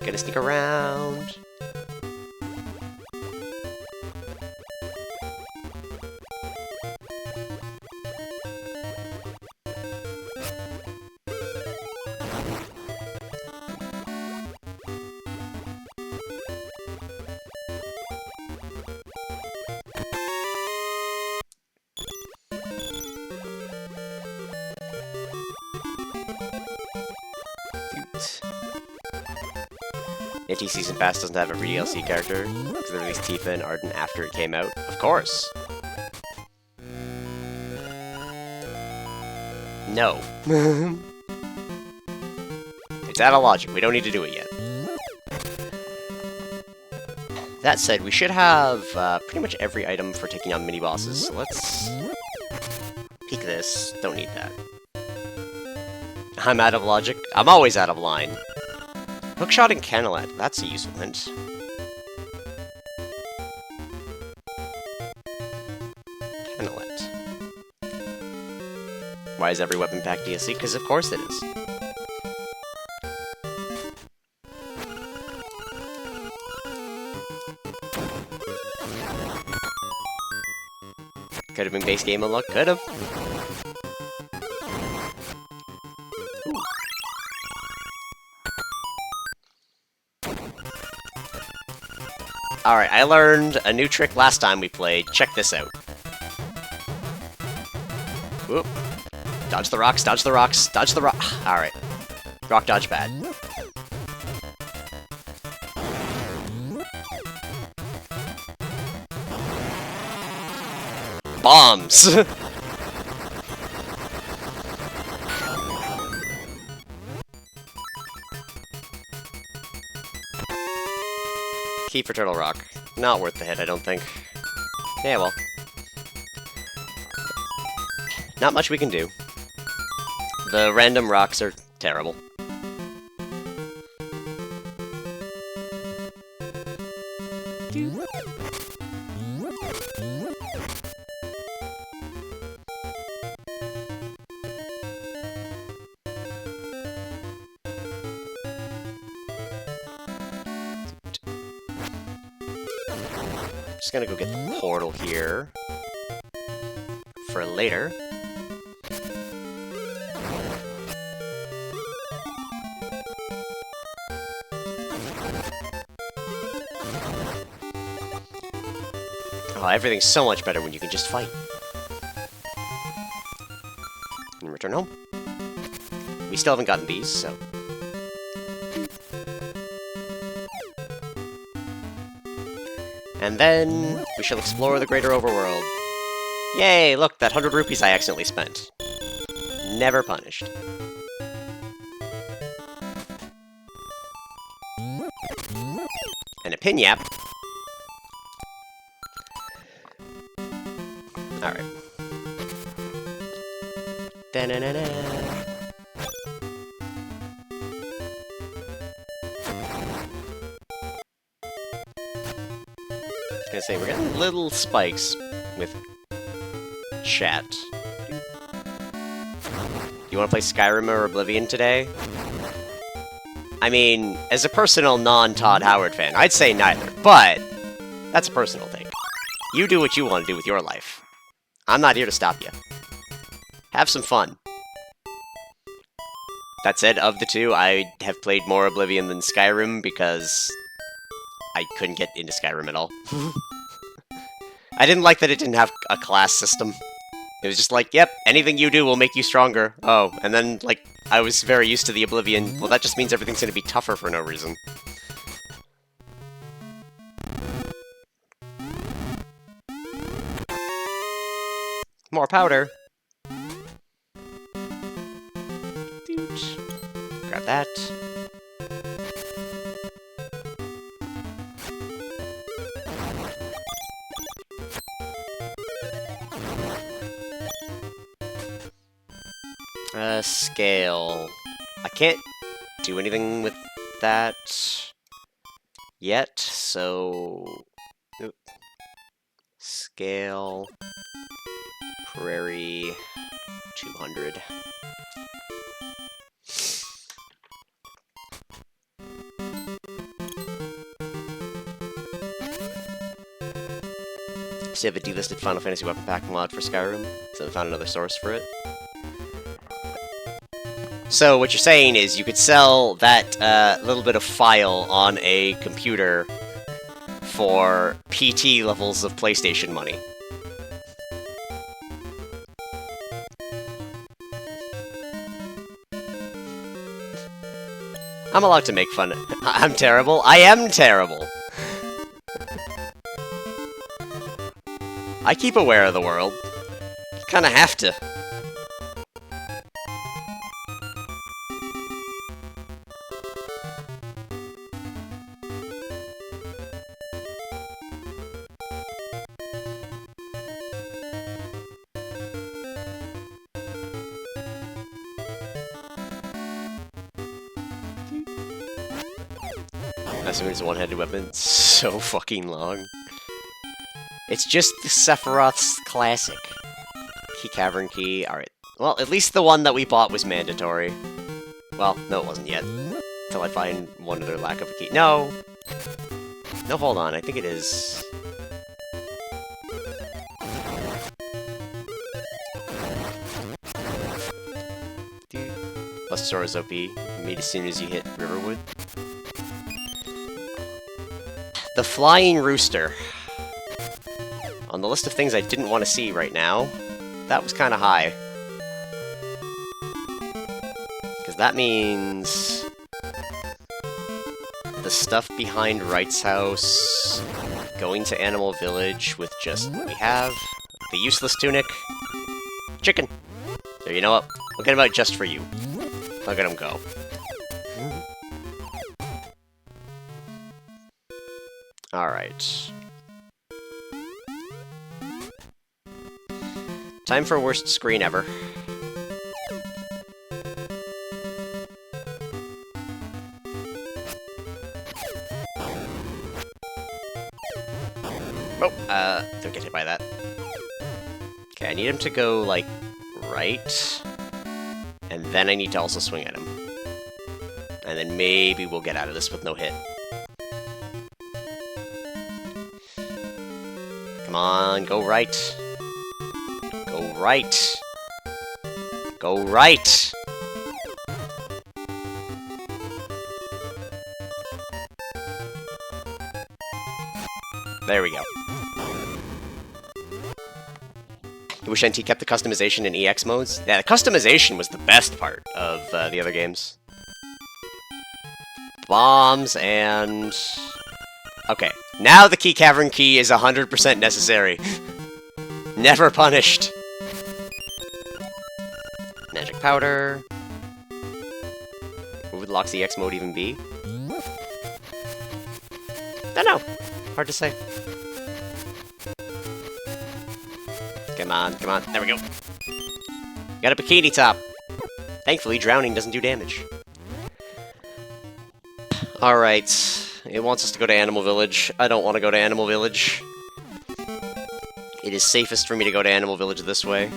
[SPEAKER 1] Gonna sneak around. AT Season Pass doesn't have every DLC character, because they released Tifa and Arden after it came out. Of course! No. It's out of logic, we don't need to do it yet. That said, we should have pretty much every item for taking on mini-bosses, so let's peek this. Don't need that. I'm out of logic. I'm always out of line. Hookshot and Canalet, that's a useful hint. Canalet. Why is every weapon pack DLC? Because of course it is. Could have been base game unlock, could have. Alright, I learned a new trick last time we played. Check this out. Whoop. Dodge the rocks, dodge the rocks, dodge the rock. Alright. Rock dodge bad. Bombs! Key for Turtle Rock. Not worth the hit, I don't think. Yeah, well. Not much we can do. The random rocks are terrible. Just gonna go get the portal here for later. Oh, everything's so much better when you can just fight. And return home. We still haven't gotten these, so... And then we shall explore the greater overworld. Yay, look, that 100 rupees I accidentally spent. Never punished. And a pin yap. Alright. Da-na-na-na. I was gonna say, we're getting little spikes with chat. You wanna play Skyrim or Oblivion today? I mean, as a personal non-Todd Howard fan, I'd say neither, but that's a personal thing. You do what you want to do with your life. I'm not here to stop you. Have some fun. That said, of the two, I have played more Oblivion than Skyrim because I couldn't get into Skyrim at all. I didn't like that it didn't have a class system. It was just like, yep, anything you do will make you stronger. Oh, and then, like, I was very used to the Oblivion. Well, that just means everything's gonna be tougher for no reason. More powder. Doot. Grab that. Scale. I can't do anything with that yet, so... Oop. Scale... Prairie... 200. So you have a delisted Final Fantasy weapon pack mod for Skyrim, so we found another source for it. So what you're saying is you could sell that little bit of file on a computer for PT levels of PlayStation money. I'm allowed to make fun. I'm terrible. I am terrible. I keep aware of the world. You kinda have to. It's a one-handed weapon. It's so fucking long. It's just the Sephiroth's classic. Key Cavern Key. Alright. Well, at least the one that we bought was mandatory. Well, no it wasn't yet. Until I find one other lack of a key. No! No, hold on. I think it is... Dude. Bustosaurus OP. Meet as soon as you hit Riverwood. The Flying Rooster. On the list of things I didn't want to see right now, that was kind of high. Because that means... the stuff behind Wright's house, going to Animal Village with just what we have, the useless tunic, chicken. So you know what? We'll get him out just for you. Look at him go. Alright. Time for worst screen ever. Oh, don't get hit by that. Okay, I need him to go, like, right. And then I need to also swing at him. And then maybe we'll get out of this with no hit. Come on, go right. Go right. Go right. There we go. I wish NT kept the customization in EX modes. Yeah, the customization was the best part of the other games. Bombs and... Okay, now the key cavern key is 100% necessary. Never punished. Magic powder. What would Locke's EX mode even be? Don't know. Hard to say. Come on, come on. There we go. Got a bikini top. Thankfully, drowning doesn't do damage. Alright. It wants us to go to Animal Village. I don't want to go to Animal Village. It is safest for me to go to Animal Village this way.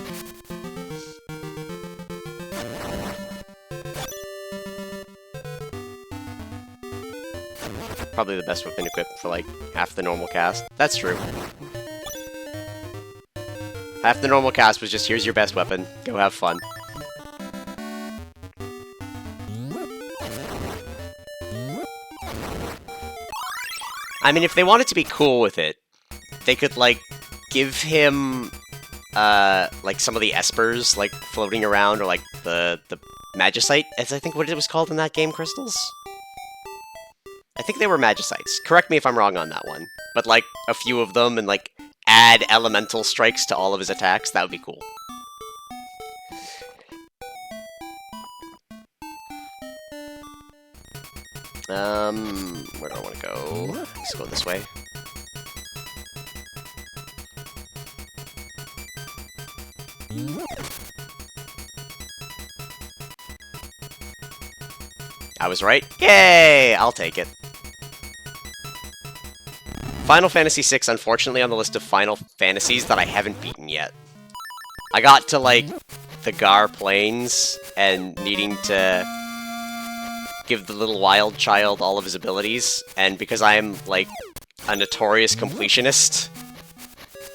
[SPEAKER 1] Probably the best weapon equipped for, like, half the normal cast. That's true. Half the normal cast was just, here's your best weapon. Go have fun. I mean, if they wanted to be cool with it, they could, like, give him, like, some of the espers, like, floating around, or, like, the Magicite, as I think what it was called in that game, Crystals? I think they were Magicites. Correct me if I'm wrong on that one. But, like, a few of them, and, like, add elemental strikes to all of his attacks, that would be cool. Where do I want to go? Let's go this way. I was right. Yay! I'll take it. Final Fantasy VI, unfortunately, on the list of Final Fantasies that I haven't beaten yet. I got to, like, the Gar Plains, and needing to give the little wild child all of his abilities, and because I am, like, a notorious completionist,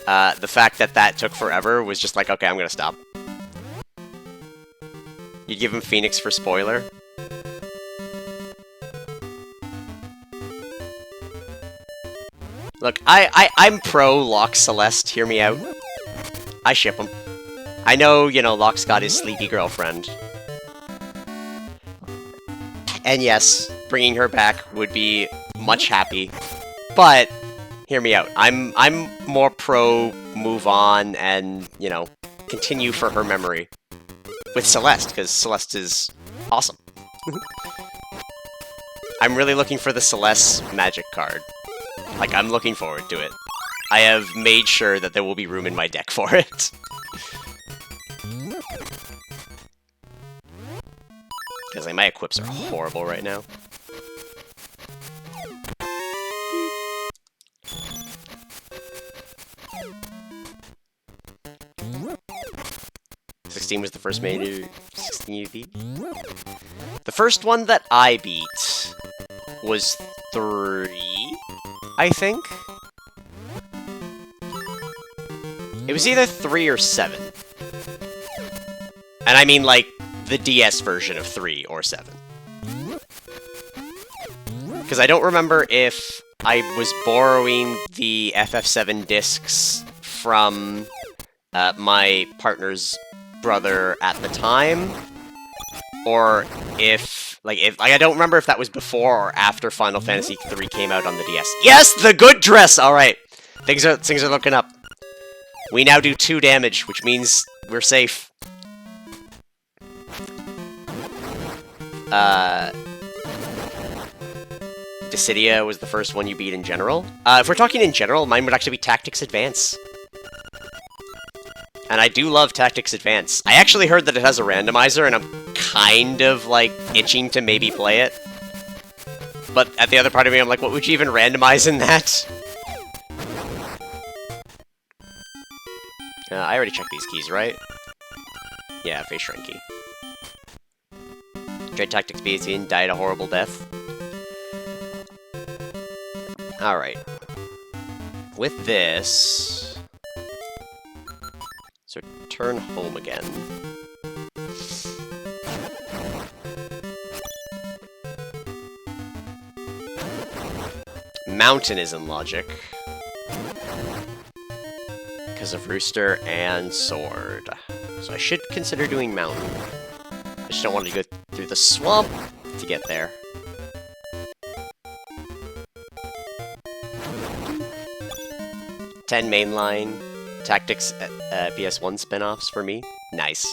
[SPEAKER 1] the fact that that took forever was just like, okay, I'm gonna stop. You'd give him Phoenix for spoiler? Look, I'm pro Locke Celeste, hear me out. I ship him. I know, you know, Locke's got his sleepy girlfriend. And yes, bringing her back would be much happy. But, hear me out. I'm more pro move on and, you know, continue for her memory. With Celeste, because Celeste is awesome. I'm really looking for the Celeste magic card. Like, I'm looking forward to it. I have made sure that there will be room in my deck for it. Because like, my equips are horrible right now. $16 was the first major 16 you beat? The first one that I beat was 3, I think? It was either 3 or 7. And I mean, like, the DS version of 3 or 7. Because I don't remember if I was borrowing the FF7 discs from my partner's brother at the time, or if I don't remember if that was before or after Final Fantasy III came out on the DS. Yes, the good dress. All right, things are looking up. We now do 2 damage, which means we're safe. Dissidia was the first one you beat in general. If we're talking in general, mine would actually be Tactics Advance. And I do love Tactics Advance. I actually heard that it has a randomizer, and I'm kind of, like, itching to maybe play it. But at the other part of me, I'm like, what would you even randomize in that? I already checked these keys, right? Yeah, face shrink key. Dread Tactics BATN died a horrible death. Alright. With this... return home again. Mountain is in logic. Because of Rooster and Sword. So I should consider doing Mountain. I just don't want to go through the swamp to get there. Ten mainline Tactics PS1 spin-offs for me. Nice.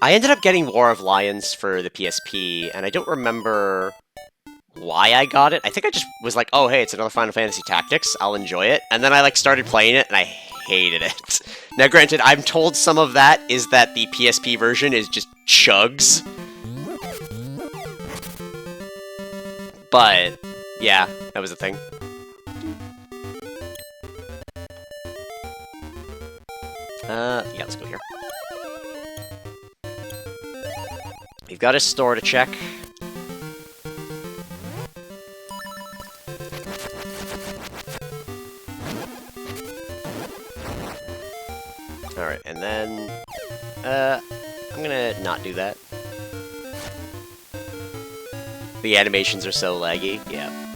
[SPEAKER 1] I ended up getting War of Lions for the PSP, and I don't remember why I got it. I think I just was like, oh, hey, it's another Final Fantasy Tactics. I'll enjoy it. And then I, like, started playing it, and I hated it. Now, granted, I'm told some of that is that the PSP version is just chugs. But, yeah, that was the thing. Yeah, let's go here. We've got a store to check. Alright, and then... I'm gonna not do that. The animations are so laggy, yeah.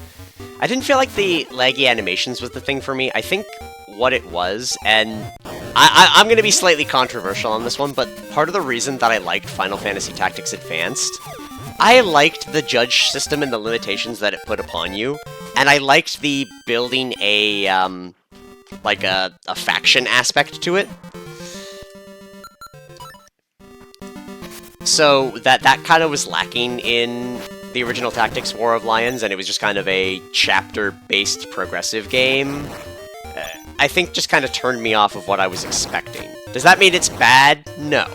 [SPEAKER 1] I didn't feel like the laggy animations was the thing for me. I think what it was, and I'm gonna be slightly controversial on this one, but part of the reason that I liked Final Fantasy Tactics Advanced, I liked the judge system and the limitations that it put upon you, and I liked the building a, like a faction aspect to it. So that kind of was lacking in the original Tactics War of Lions, and it was just kind of a chapter-based progressive game. I think just kind of turned me off of what I was expecting. Does that mean it's bad? No.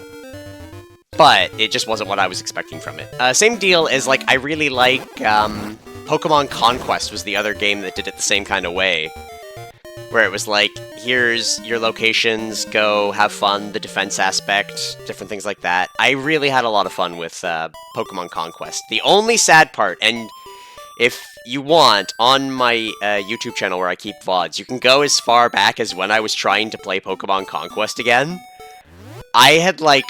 [SPEAKER 1] But it just wasn't what I was expecting from it. Same deal as, like, I really like, Pokemon Conquest was the other game that did it the same kind of way. Where it was like, here's your locations, go, have fun, the defense aspect, different things like that. I really had a lot of fun with, Pokemon Conquest. The only sad part, and if you want, on my YouTube channel where I keep VODs, you can go as far back as when I was trying to play Pokemon Conquest again. I had, like,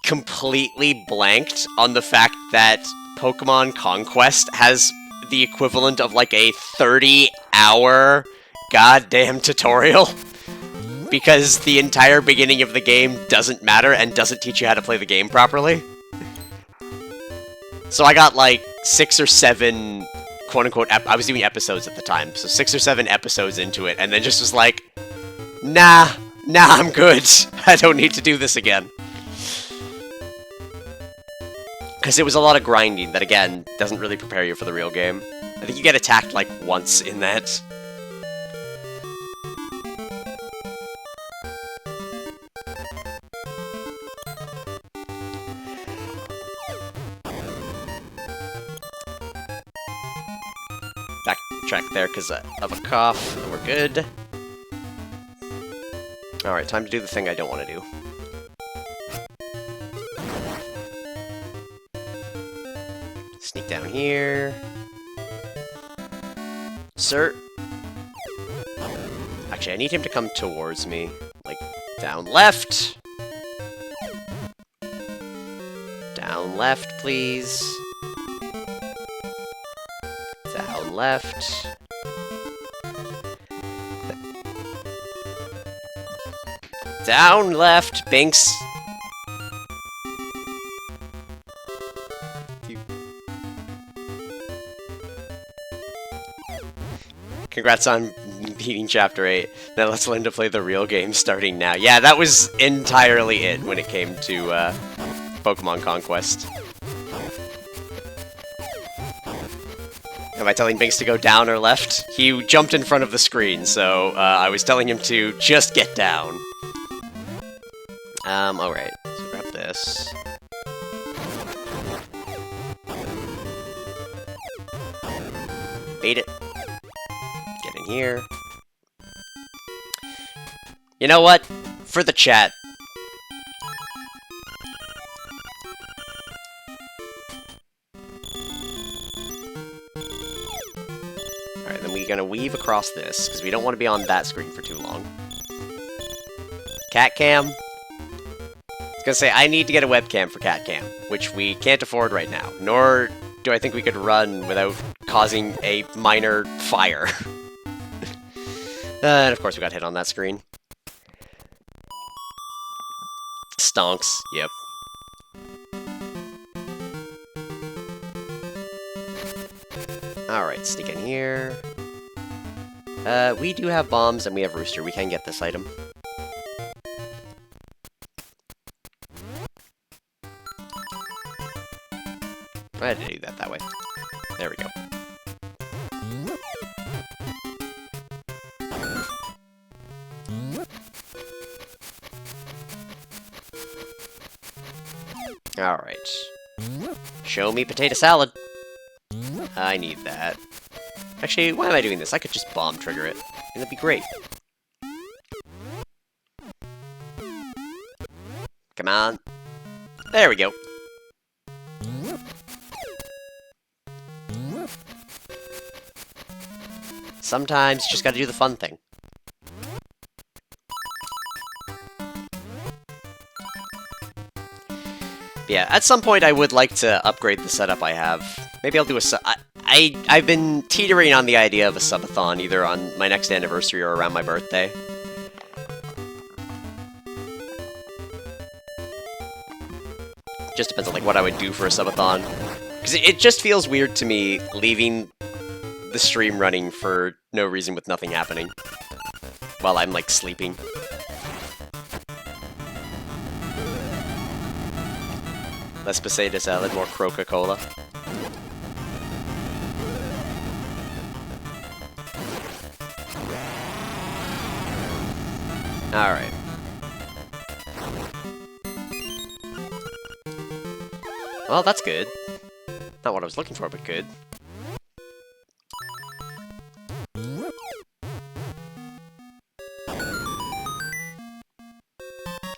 [SPEAKER 1] completely blanked on the fact that Pokemon Conquest has the equivalent of, like, a 30-hour goddamn tutorial. Because the entire beginning of the game doesn't matter and doesn't teach you how to play the game properly. So I got, like, 6 or 7, quote-unquote, I was doing episodes at the time, so 6 or 7 episodes into it, and then just was like, nah, I'm good. I don't need to do this again. Because it was a lot of grinding that, again, doesn't really prepare you for the real game. I think you get attacked, like, once in that. Backtrack there because of a cough, and we're good. Alright, time to do the thing I don't want to do. Sneak down here. Sir. Actually, I need him to come towards me. Like, down left. Down left, please. Down left. Down left, Binks. Congrats on beating Chapter 8. Now let's learn to play the real game starting now. Yeah, that was entirely it when it came to Pokemon Conquest. Am I telling Binks to go down or left? He jumped in front of the screen, so I was telling him to just get down. Alright. So grab this. Bait it. Get in here. You know what? For the chat. Alright, then we're gonna weave across this, because we don't want to be on that screen for too long. cat cam. I was gonna say, I need to get a webcam for cat cam, which we can't afford right now, nor do I think we could run without causing a minor fire. And of course we got hit on that screen. Stonks, yep. Alright, sneak in here. We do have bombs and we have Rooster. We can get this item. I had to do that way. There we go. Alright. Show me potato salad. I need that. Actually, why am I doing this? I could just bomb trigger it, and it'd be great. Come on. There we go. Sometimes you just gotta do the fun thing. But yeah, at some point I would like to upgrade the setup I have. Maybe I'll do a I've been teetering on the idea of a subathon, either on my next anniversary or around my birthday. Just depends on like what I would do for a subathon. Because it just feels weird to me leaving the stream running for no reason with nothing happening. While I'm like sleeping. Less potato salad, more Coca-Cola. Alright. Well, that's good. Not what I was looking for, but good.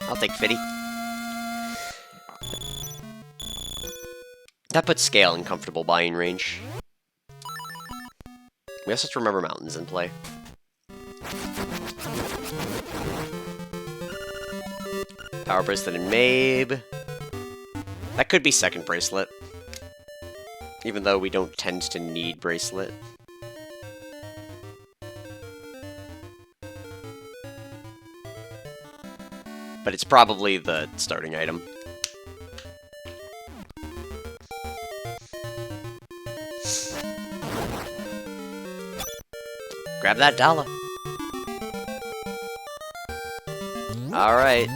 [SPEAKER 1] I'll take Fitty. That puts Scale in comfortable buying range. We also have to remember mountains in play. Power Bracelet and Mabe. That could be second Bracelet. Even though we don't tend to need Bracelet. But it's probably the starting item. Grab that dollar. Alright.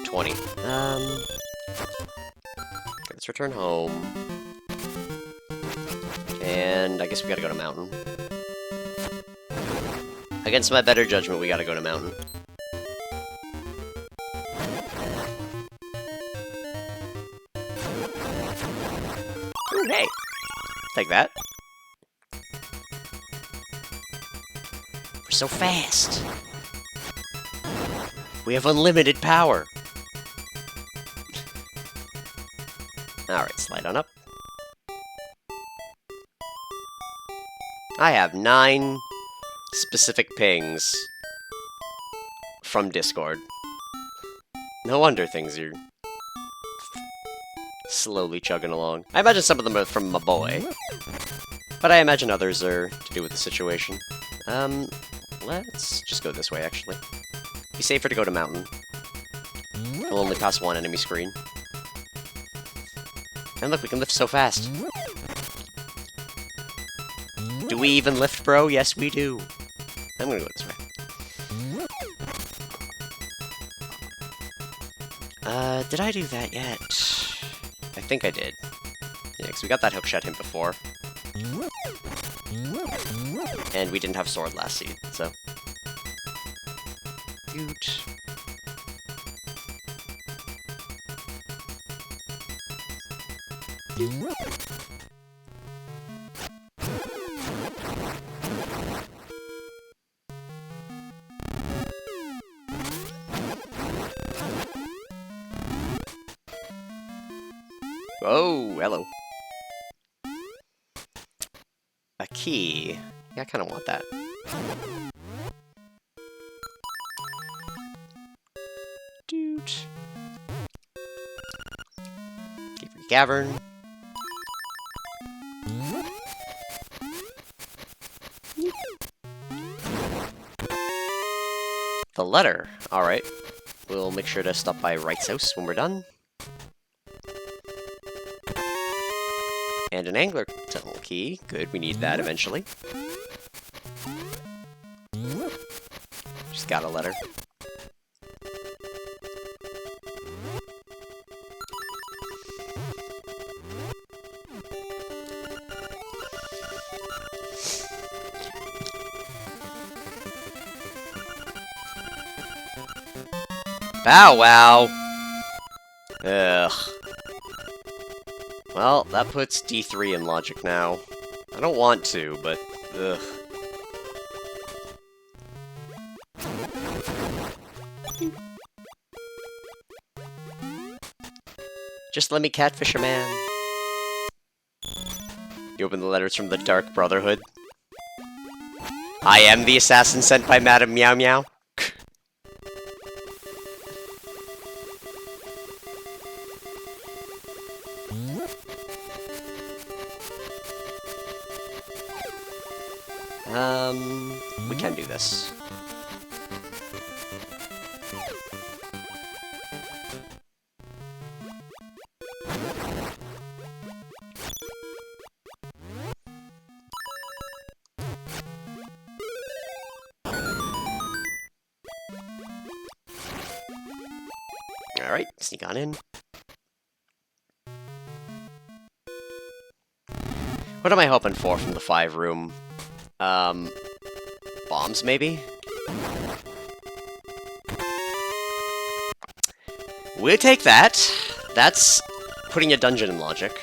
[SPEAKER 1] 20. Let's return home. And I guess we gotta go to Mountain. Against my better judgment, we gotta go to Mountain. Ooh, hey! Take that. We're so fast! We have unlimited power! Alright, slide on up. I have 9 specific pings from Discord. No wonder things are slowly chugging along. I imagine some of them are from my boy, but I imagine others are to do with the situation. Let's just go this way, actually. Be safer to go to Mountain. We'll only pass one enemy screen. And look, we can lift so fast. Do we even lift, bro? Yes, we do. I'm gonna go this way. Did I do that yet? I think I did. Yeah, because we got that hookshot hint before. And we didn't have sword last seed, so... Cute. Oh, hello. A key. Yeah, I kind of want that. cavern. The letter. Alright. We'll make sure to stop by Wright's house when we're done. And an angler tunnel key. Good, we need that eventually. Just got a letter. Bow wow! Ugh. Well, that puts D3 in logic now. I don't want to, but ugh. Just let me catfish a man. You open the letters from the Dark Brotherhood. I am the assassin sent by Madame Meow Meow. We can do this. Alright, sneak on in. What am I hoping for from the 5 room? Bombs, maybe? We'll take that. That's putting a dungeon in logic.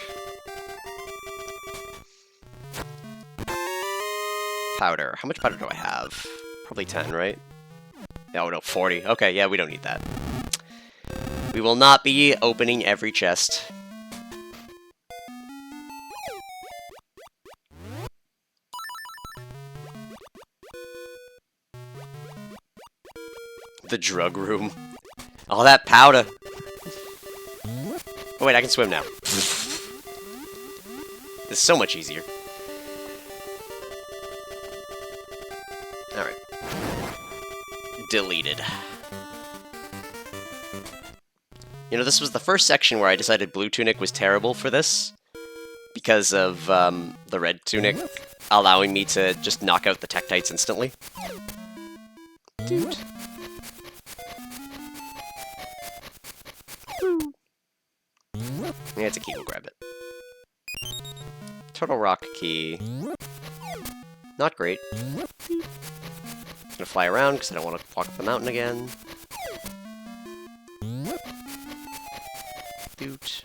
[SPEAKER 1] Powder. How much powder do I have? Probably 10, right? Oh, no, 40. Okay, yeah, we don't need that. We will not be opening every chest. The drug room. All that powder. Oh wait, I can swim now. It's so much easier. Alright. Deleted. You know, this was the first section where I decided Blue Tunic was terrible for this. Because of the Red Tunic allowing me to just knock out the Tektites instantly. Dude. Yeah, it's a key, we'll grab it. Turtle Rock key. Not great. Gonna fly around because I don't want to walk up the mountain again. Doot.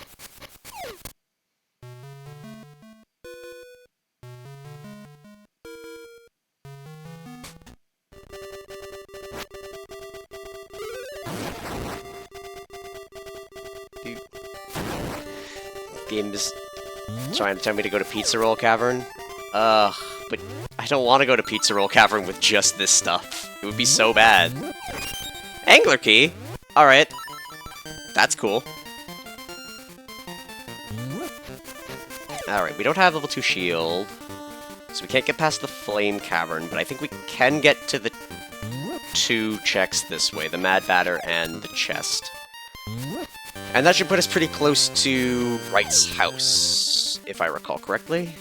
[SPEAKER 1] Game is trying to tell me to go to Pizza Roll Cavern. But I don't want to go to Pizza Roll Cavern with just this stuff. It would be so bad. Angler key? Alright. That's cool. Alright, we don't have level 2 shield, so we can't get past the Flame Cavern, but I think we can get to the 2 checks this way, the Mad Batter and the chest. And that should put us pretty close to Wright's house, if I recall correctly.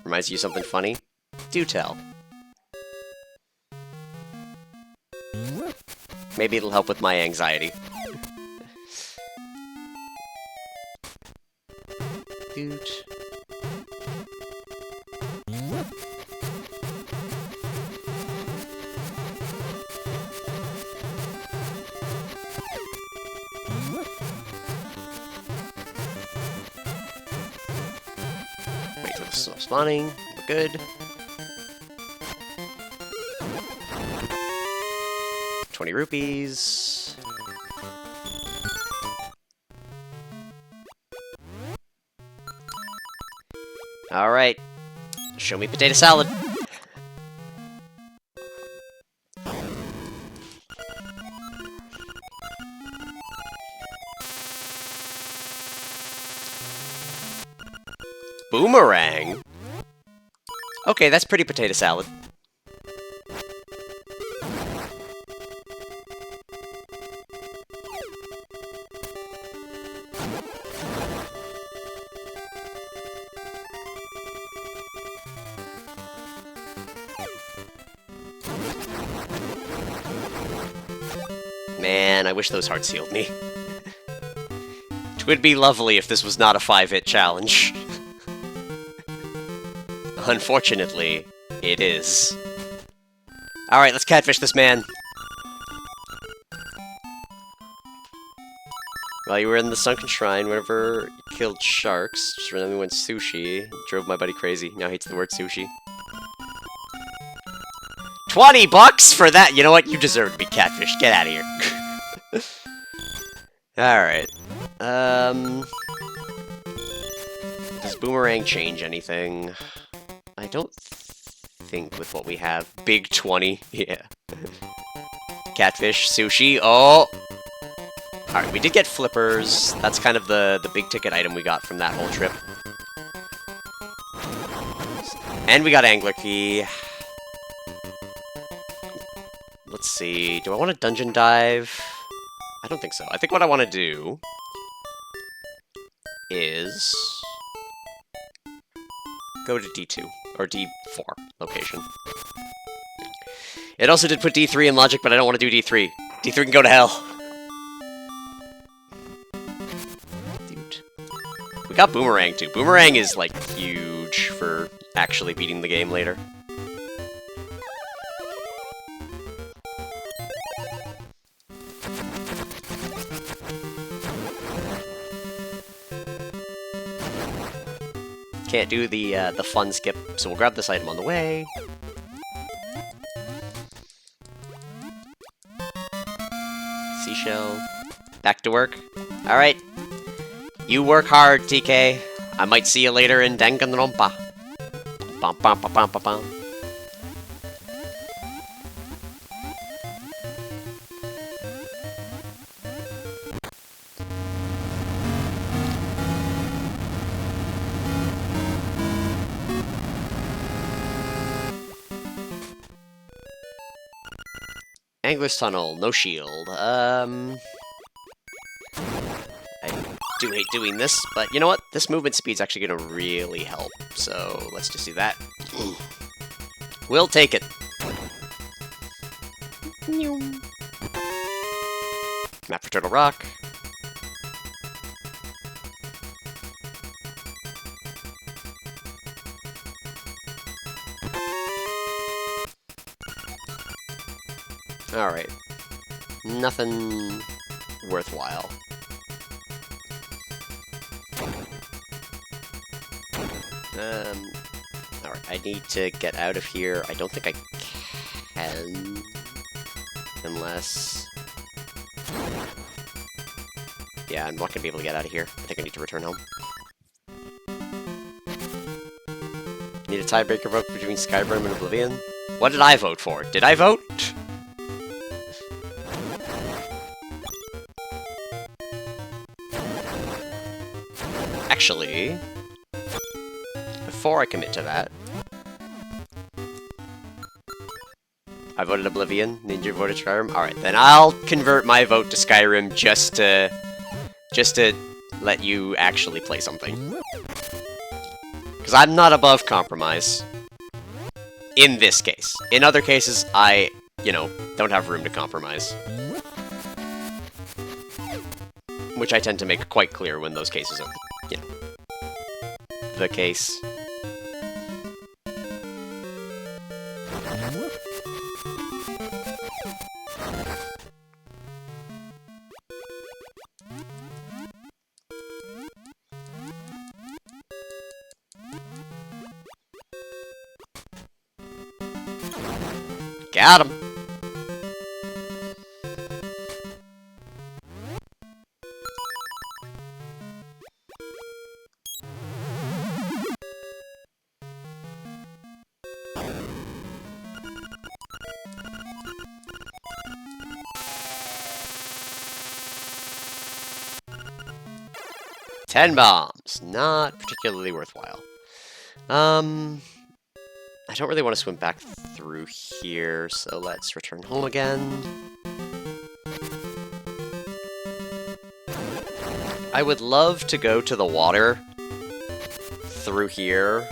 [SPEAKER 1] Reminds you of something funny? Do tell. Maybe it'll help with my anxiety. Dude. Wait till this is spawning. We're good. 20 rupees. Alright. Show me potato salad. Boomerang? Okay, that's pretty potato salad. Man, I wish those hearts healed me. It would be lovely if this was not a 5-hit challenge. Unfortunately, it is. Alright, let's catfish this man. While you were in the sunken shrine, whenever you killed sharks, just randomly went sushi, drove my buddy crazy. Now hates the word sushi. 20 bucks for that? You know what? You deserve to be catfished. Get out of here. Alright. Does Boomerang change anything? I don't think with what we have. Big 20. Yeah. Catfish, sushi. Oh! Alright, we did get flippers. That's kind of the big ticket item we got from that whole trip. And we got Angler Key. Let's see. Do I want to dungeon dive? I don't think so. I think what I want to do is go to D2 or D4 location. It also did put D3 in logic, but I don't want to do D3. D3 can go to hell. Dude. We got Boomerang too. Boomerang is like huge for actually beating the game later. Can't do the fun skip, so we'll grab this item on the way. Seashell. Back to work. Alright. You work hard, TK. I might see you later in Danganronpa. Bum bum bum bum bum bum. Angler's Tunnel, no shield. I do hate doing this, but you know what? This movement speed's actually gonna really help, so let's just do that. We'll take it. Map for Turtle Rock. Alright. Nothing worthwhile. Alright, I need to get out of here. I don't think I can. Unless... Yeah, I'm not gonna be able to get out of here. I think I need to return home. Need a tiebreaker vote between Skyrim and Oblivion? What did I vote for? Did I vote? Actually, before I commit to that, I voted Oblivion, Ninja voted Skyrim. Alright, then I'll convert my vote to Skyrim just to let you actually play something. Because I'm not above compromise. In this case. In other cases, I, you know, don't have room to compromise. Which I tend to make quite clear when those cases are, you know, the case. Got him! $10 bombs. Not particularly worthwhile. I don't really want to swim back through here, so let's return home again. I would love to go to the water through here,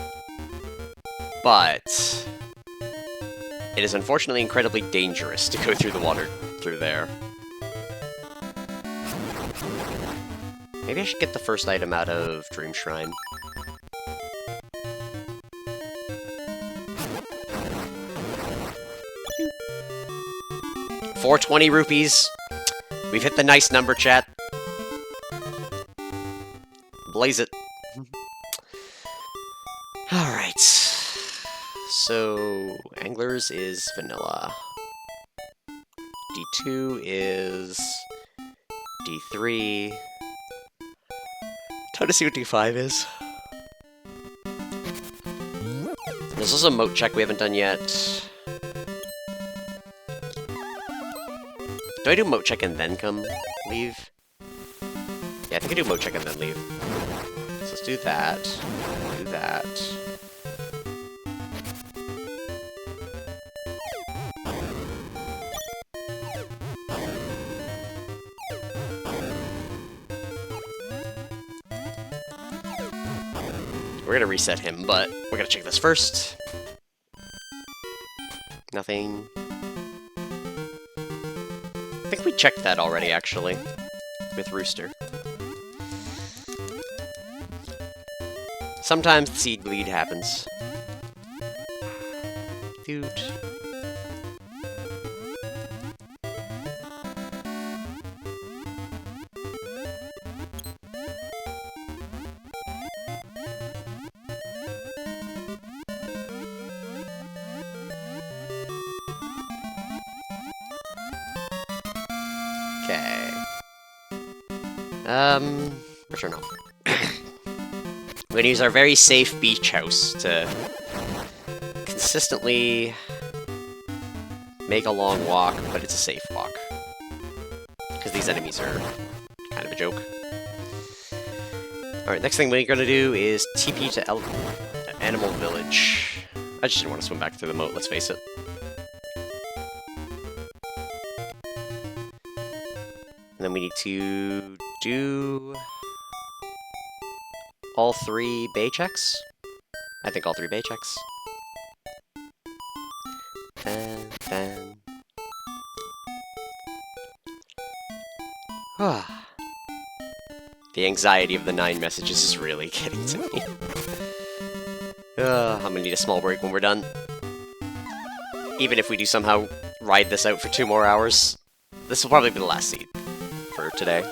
[SPEAKER 1] but it is unfortunately incredibly dangerous to go through the water through there. Maybe I should get the first item out of Dream Shrine. $420. We've hit the nice number, chat. Blaze it. Alright. So, Anglers is vanilla. D2 is D3. Time to see what D5 is. There's also a moat check we haven't done yet. Do I do moat check and then come leave? Yeah, I think I do moat check and then leave. So let's do that. Do that. We're gonna reset him, but we're gonna check this first. Nothing. I think we checked that already, actually, with Rooster. Sometimes the seed bleed happens. Dude. Okay. Return home. We're gonna use our very safe beach house to consistently make a long walk, but it's a safe walk. Because these enemies are kind of a joke. Alright, next thing we're gonna do is TP to Animal Village. I just didn't want to swim back through the moat, let's face it. And then we need to do all 3 bay checks? I think all 3 bay checks. Then... The anxiety of the 9 messages is really getting to me. I'm gonna need a small break when we're done. Even if we do somehow ride this out for 2 more hours, this will probably be the last seed for today.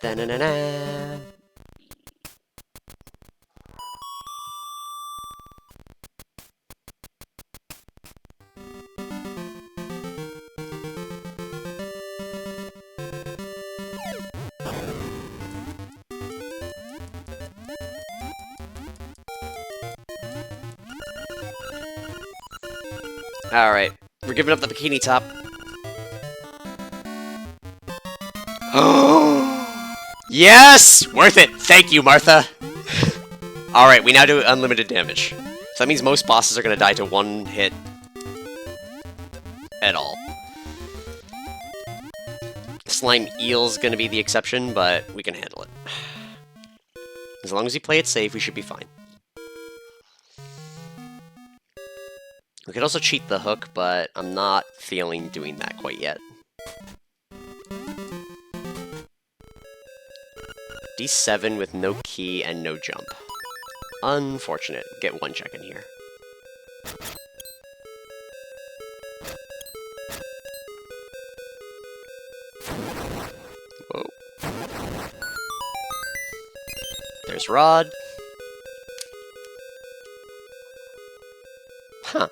[SPEAKER 1] Da-na-na-na. Alright, we're giving up the bikini top. Yes! Worth it! Thank you, Martha! Alright, we now do unlimited damage. So that means most bosses are gonna die to 1 hit at all. Slime Eel's gonna be the exception, but we can handle it. As long as you play it safe, we should be fine. We could also cheat the hook, but I'm not feeling doing that quite yet. D7 with no key and no jump. Unfortunate. Get 1 check in here. Whoa. There's Rod. Huh.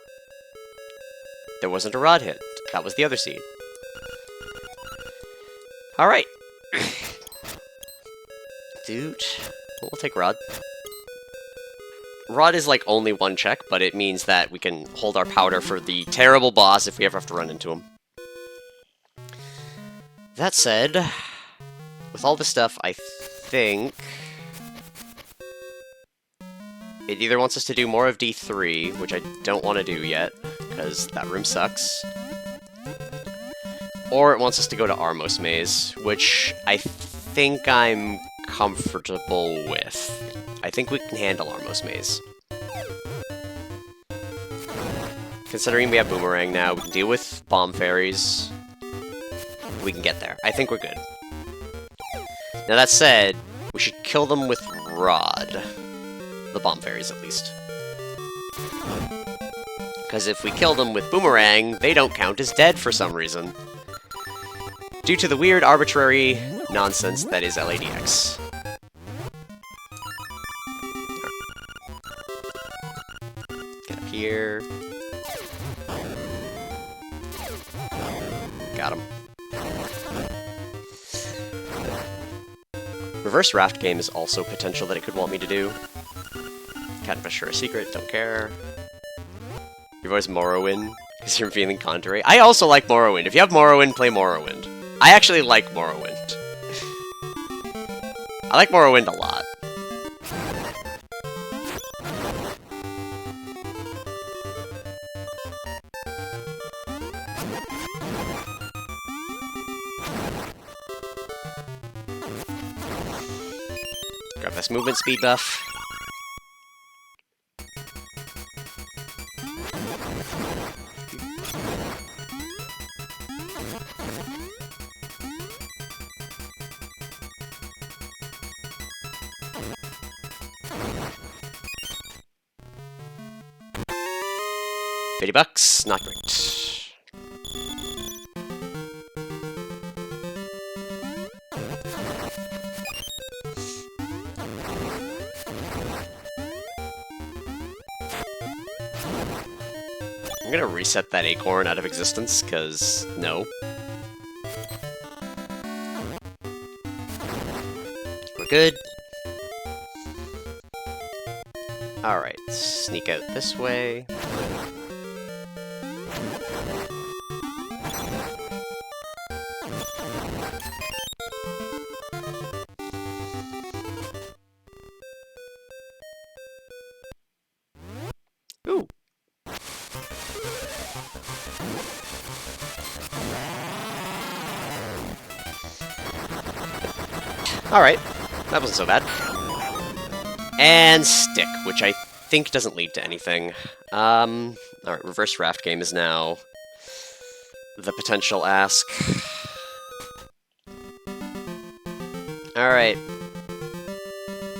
[SPEAKER 1] There wasn't a Rod hit. That was the other seed. Alright. Dude. We'll take Rod. Rod is like only 1 check, but it means that we can hold our powder for the terrible boss if we ever have to run into him. That said, with all this stuff, I think it either wants us to do more of D3, which I don't want to do yet, because that room sucks, or it wants us to go to Armos Maze, which I think I'm comfortable with. I think we can handle Armos Maze. Considering we have Boomerang now, we can deal with Bomb Fairies. We can get there. I think we're good. Now that said, we should kill them with Rod. The Bomb Fairies, at least. Because if we kill them with Boomerang, they don't count as dead for some reason. Due to the weird, arbitrary nonsense that is LADX. Get up here. Got him. Reverse Raft Game is also potential that it could want me to do. Catfish or a secret, don't care. Your voice Morrowind, because you're feeling Contour. I also like Morrowind. If you have Morrowind, play Morrowind. I actually like Morrowind. I like Morrowind a lot. Grab this movement speed buff. $50, not great. I'm gonna reset that acorn out of existence, because no. We're good. Alright, sneak out this way. Ooh. Alright, that wasn't so bad. And stick, which I think doesn't lead to anything. Alright, Reverse Raft Game is now the potential ask. Alright.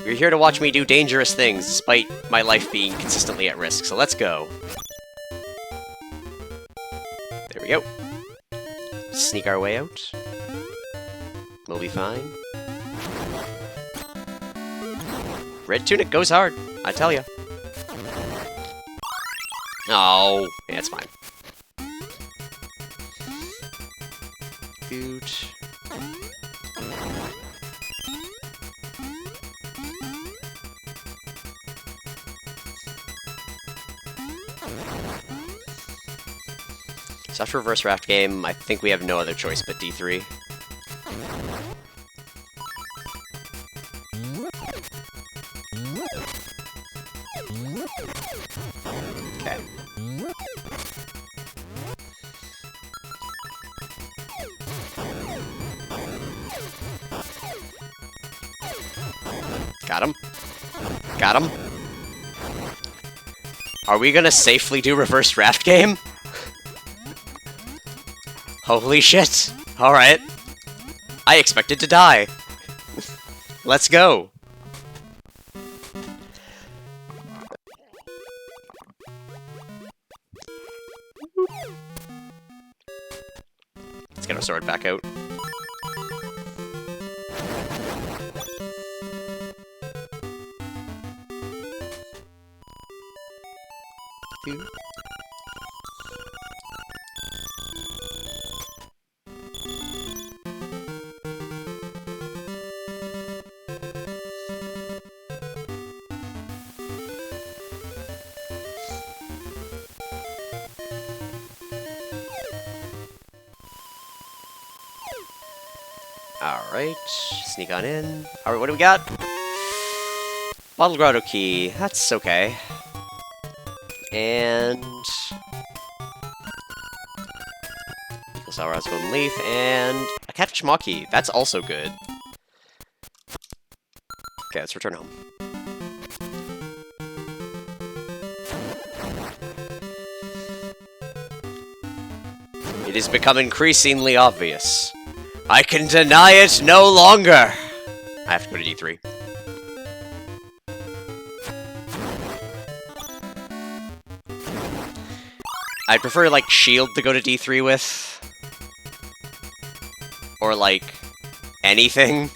[SPEAKER 1] You're here to watch me do dangerous things, despite my life being consistently at risk, so let's go. There we go. Sneak our way out. We'll be fine. Red Tunic goes hard, I tell ya. Oh, yeah, it's fine. Dude. So after Reverse Raft Game, I think we have no other choice but D3. Okay. Got him. Got him. Are we gonna safely do Reverse Raft Game? Holy shit! Alright. I expected to die. Let's go. Let's get our sword back out. Alright, sneak on in. Alright, what do we got? Bottle Grotto Key. That's okay. And... Sourhouse Golden Leaf, and a Catfish Maw Key. That's also good. Okay, let's return home. It has become increasingly obvious. I can deny it no longer! I have to go to D3. I'd prefer, like, Shield to go to D3 with. Or, like, anything.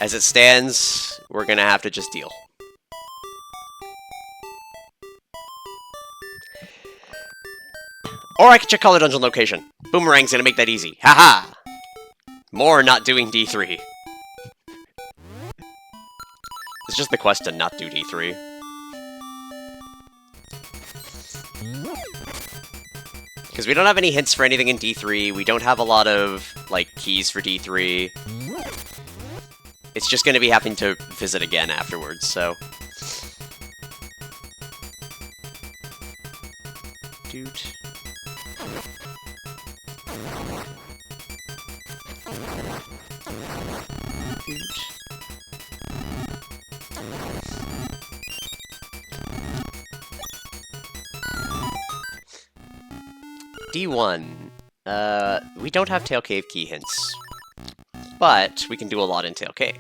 [SPEAKER 1] As it stands, we're gonna have to just deal. Or I could check Color Dungeon location. Boomerang's gonna make that easy. Haha! More not doing D3. It's just the quest to not do D3. Because we don't have any hints for anything in D3, we don't have a lot of, like, keys for D3. It's just gonna be having to visit again afterwards, so... Dude. D1. We don't have Tail Cave key hints. But we can do a lot in Tail Cave.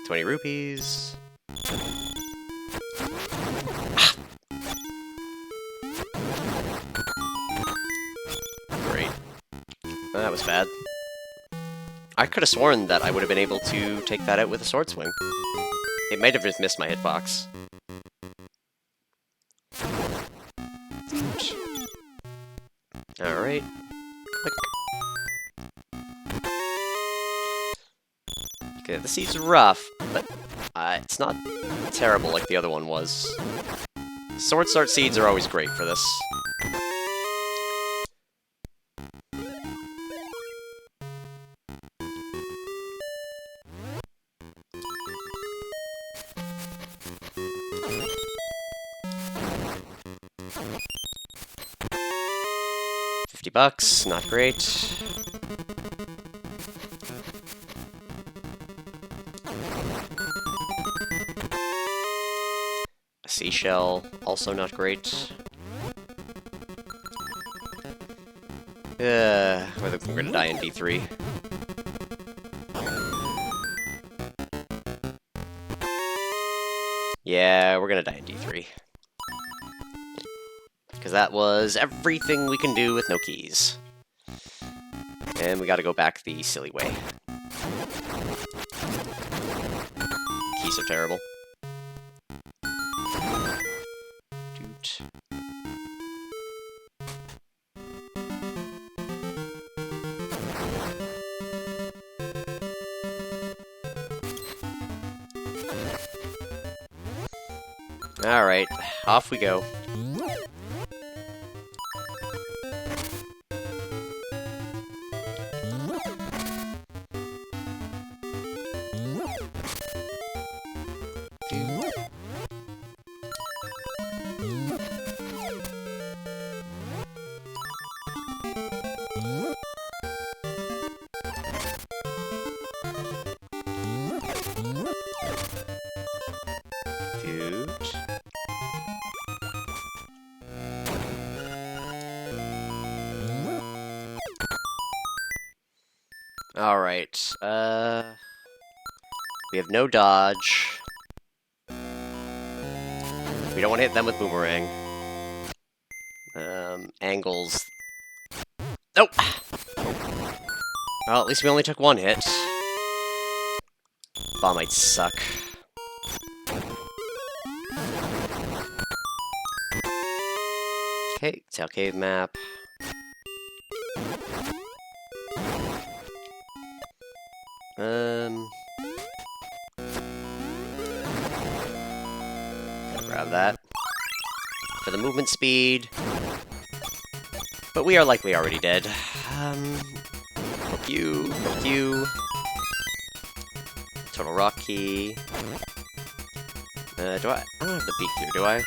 [SPEAKER 1] 20 rupees. Ah. Great. That was bad. I could have sworn that I would have been able to take that out with a sword swing. It might have just missed my hitbox. Alright. Click. Okay, this seed's rough, but it's not terrible like the other one was. Sword Start seeds are always great for this. $50, not great. A seashell, also not great. We're gonna die in D3. Yeah, we're gonna die in D3. Because that was everything we can do with no keys. And we gotta go back the silly way. Keys are terrible. Doot. Alright, off we go. Alright, we have no dodge. We don't want to hit them with Boomerang. Angles. Nope! Well, at least we only took one hit. Bomb might suck. Okay, Tail Cave map. Grab that. For the movement speed. But we are likely already dead. Poke you, poke you. Total rock key. Do I don't have the beak here, do I?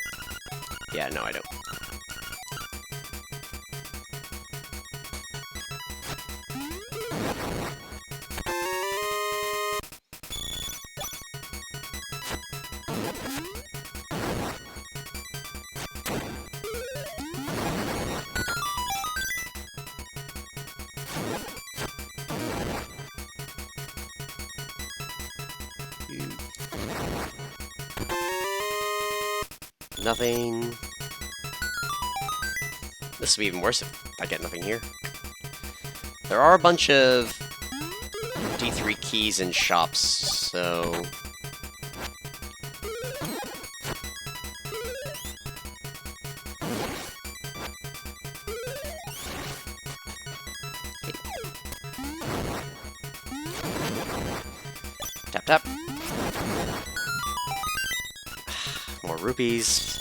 [SPEAKER 1] Yeah, no, I don't. Nothing. This will be even worse if I get nothing here. There are a bunch of D3 keys in shops, so... Tap tap. More rupees.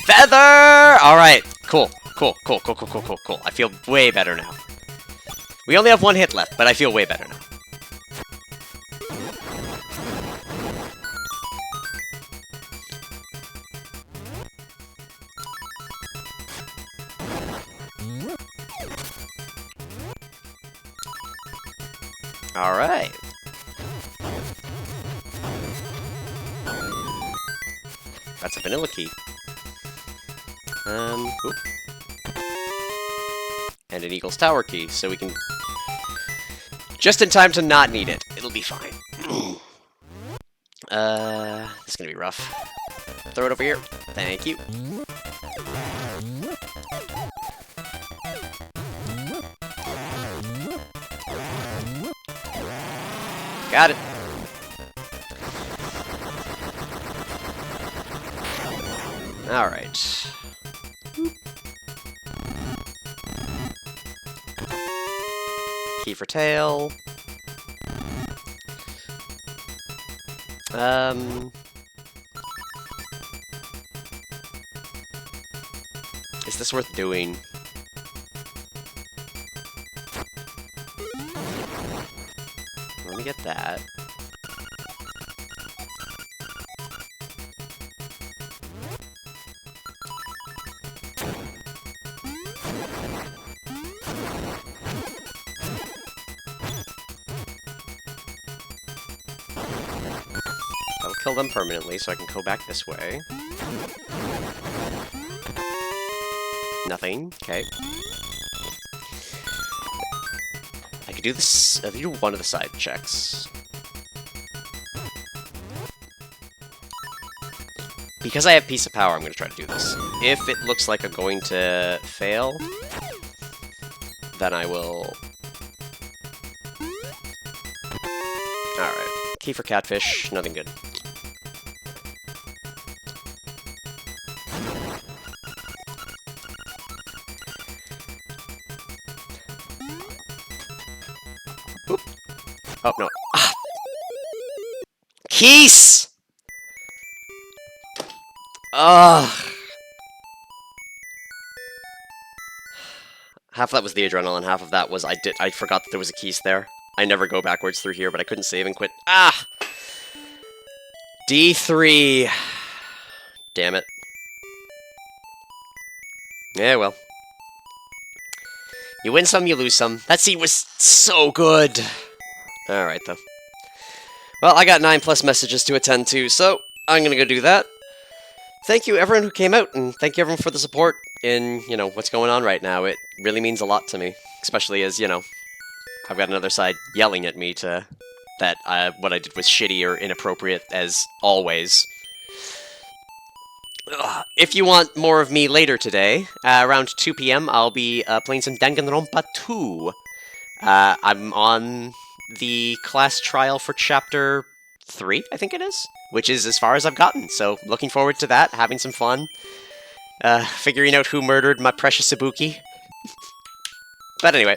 [SPEAKER 1] Feather! Alright, cool. Cool. I feel way better now. We only have one hit left, but I feel way better now. Alright. That's a vanilla key. Oop. And an Eagle's Tower key, so we can... Just in time to not need it. It'll be fine. This is gonna be rough. Throw it over here. Thank you. Got it. Alright. Key for tail. Is this worth doing? Let me get that. That'll kill them permanently, so I can go back this way. Nothing. Okay. I could do this. I could do one of the side checks. Because I have Piece of Power, I'm going to try to do this. If it looks like I'm going to fail, then I will... Alright. Key for Catfish. Nothing good. Oop. Oh, no. Ah. Keys! Ugh. Half of that was the adrenaline, half of that was I forgot that there was a keys there. I never go backwards through here, but I couldn't save and quit. Ah! D3. Damn it. Yeah, well. You win some, you lose some. That scene was so good. Alright, though. Well, I got 9+ messages to attend to, so I'm gonna go do that. Thank you, everyone who came out, and thank you, everyone, for the support in, you know, what's going on right now. It really means a lot to me, especially as, you know, I've got another side yelling at me to that what I did was shitty or inappropriate, as always. If you want more of me later today, around 2 PM, I'll be playing some Danganronpa 2. I'm on the class trial for Chapter 3, I think it is? which is as far as I've gotten. So looking forward to that, having some fun, figuring out who murdered my precious Ibuki. But anyway,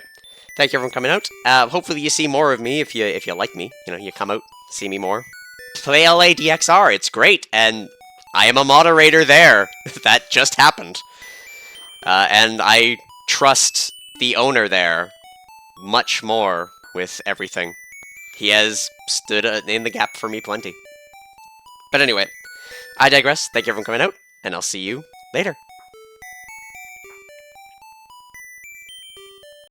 [SPEAKER 1] thank you everyone for coming out. Hopefully you see more of me if you like me. You know, you come out, see me more. Play LADXR, it's great, and I am a moderator there. That just happened. And I trust the owner there much more with everything. He has stood in the gap for me plenty. But anyway, I digress. Thank you everyone for coming out, and I'll see you later.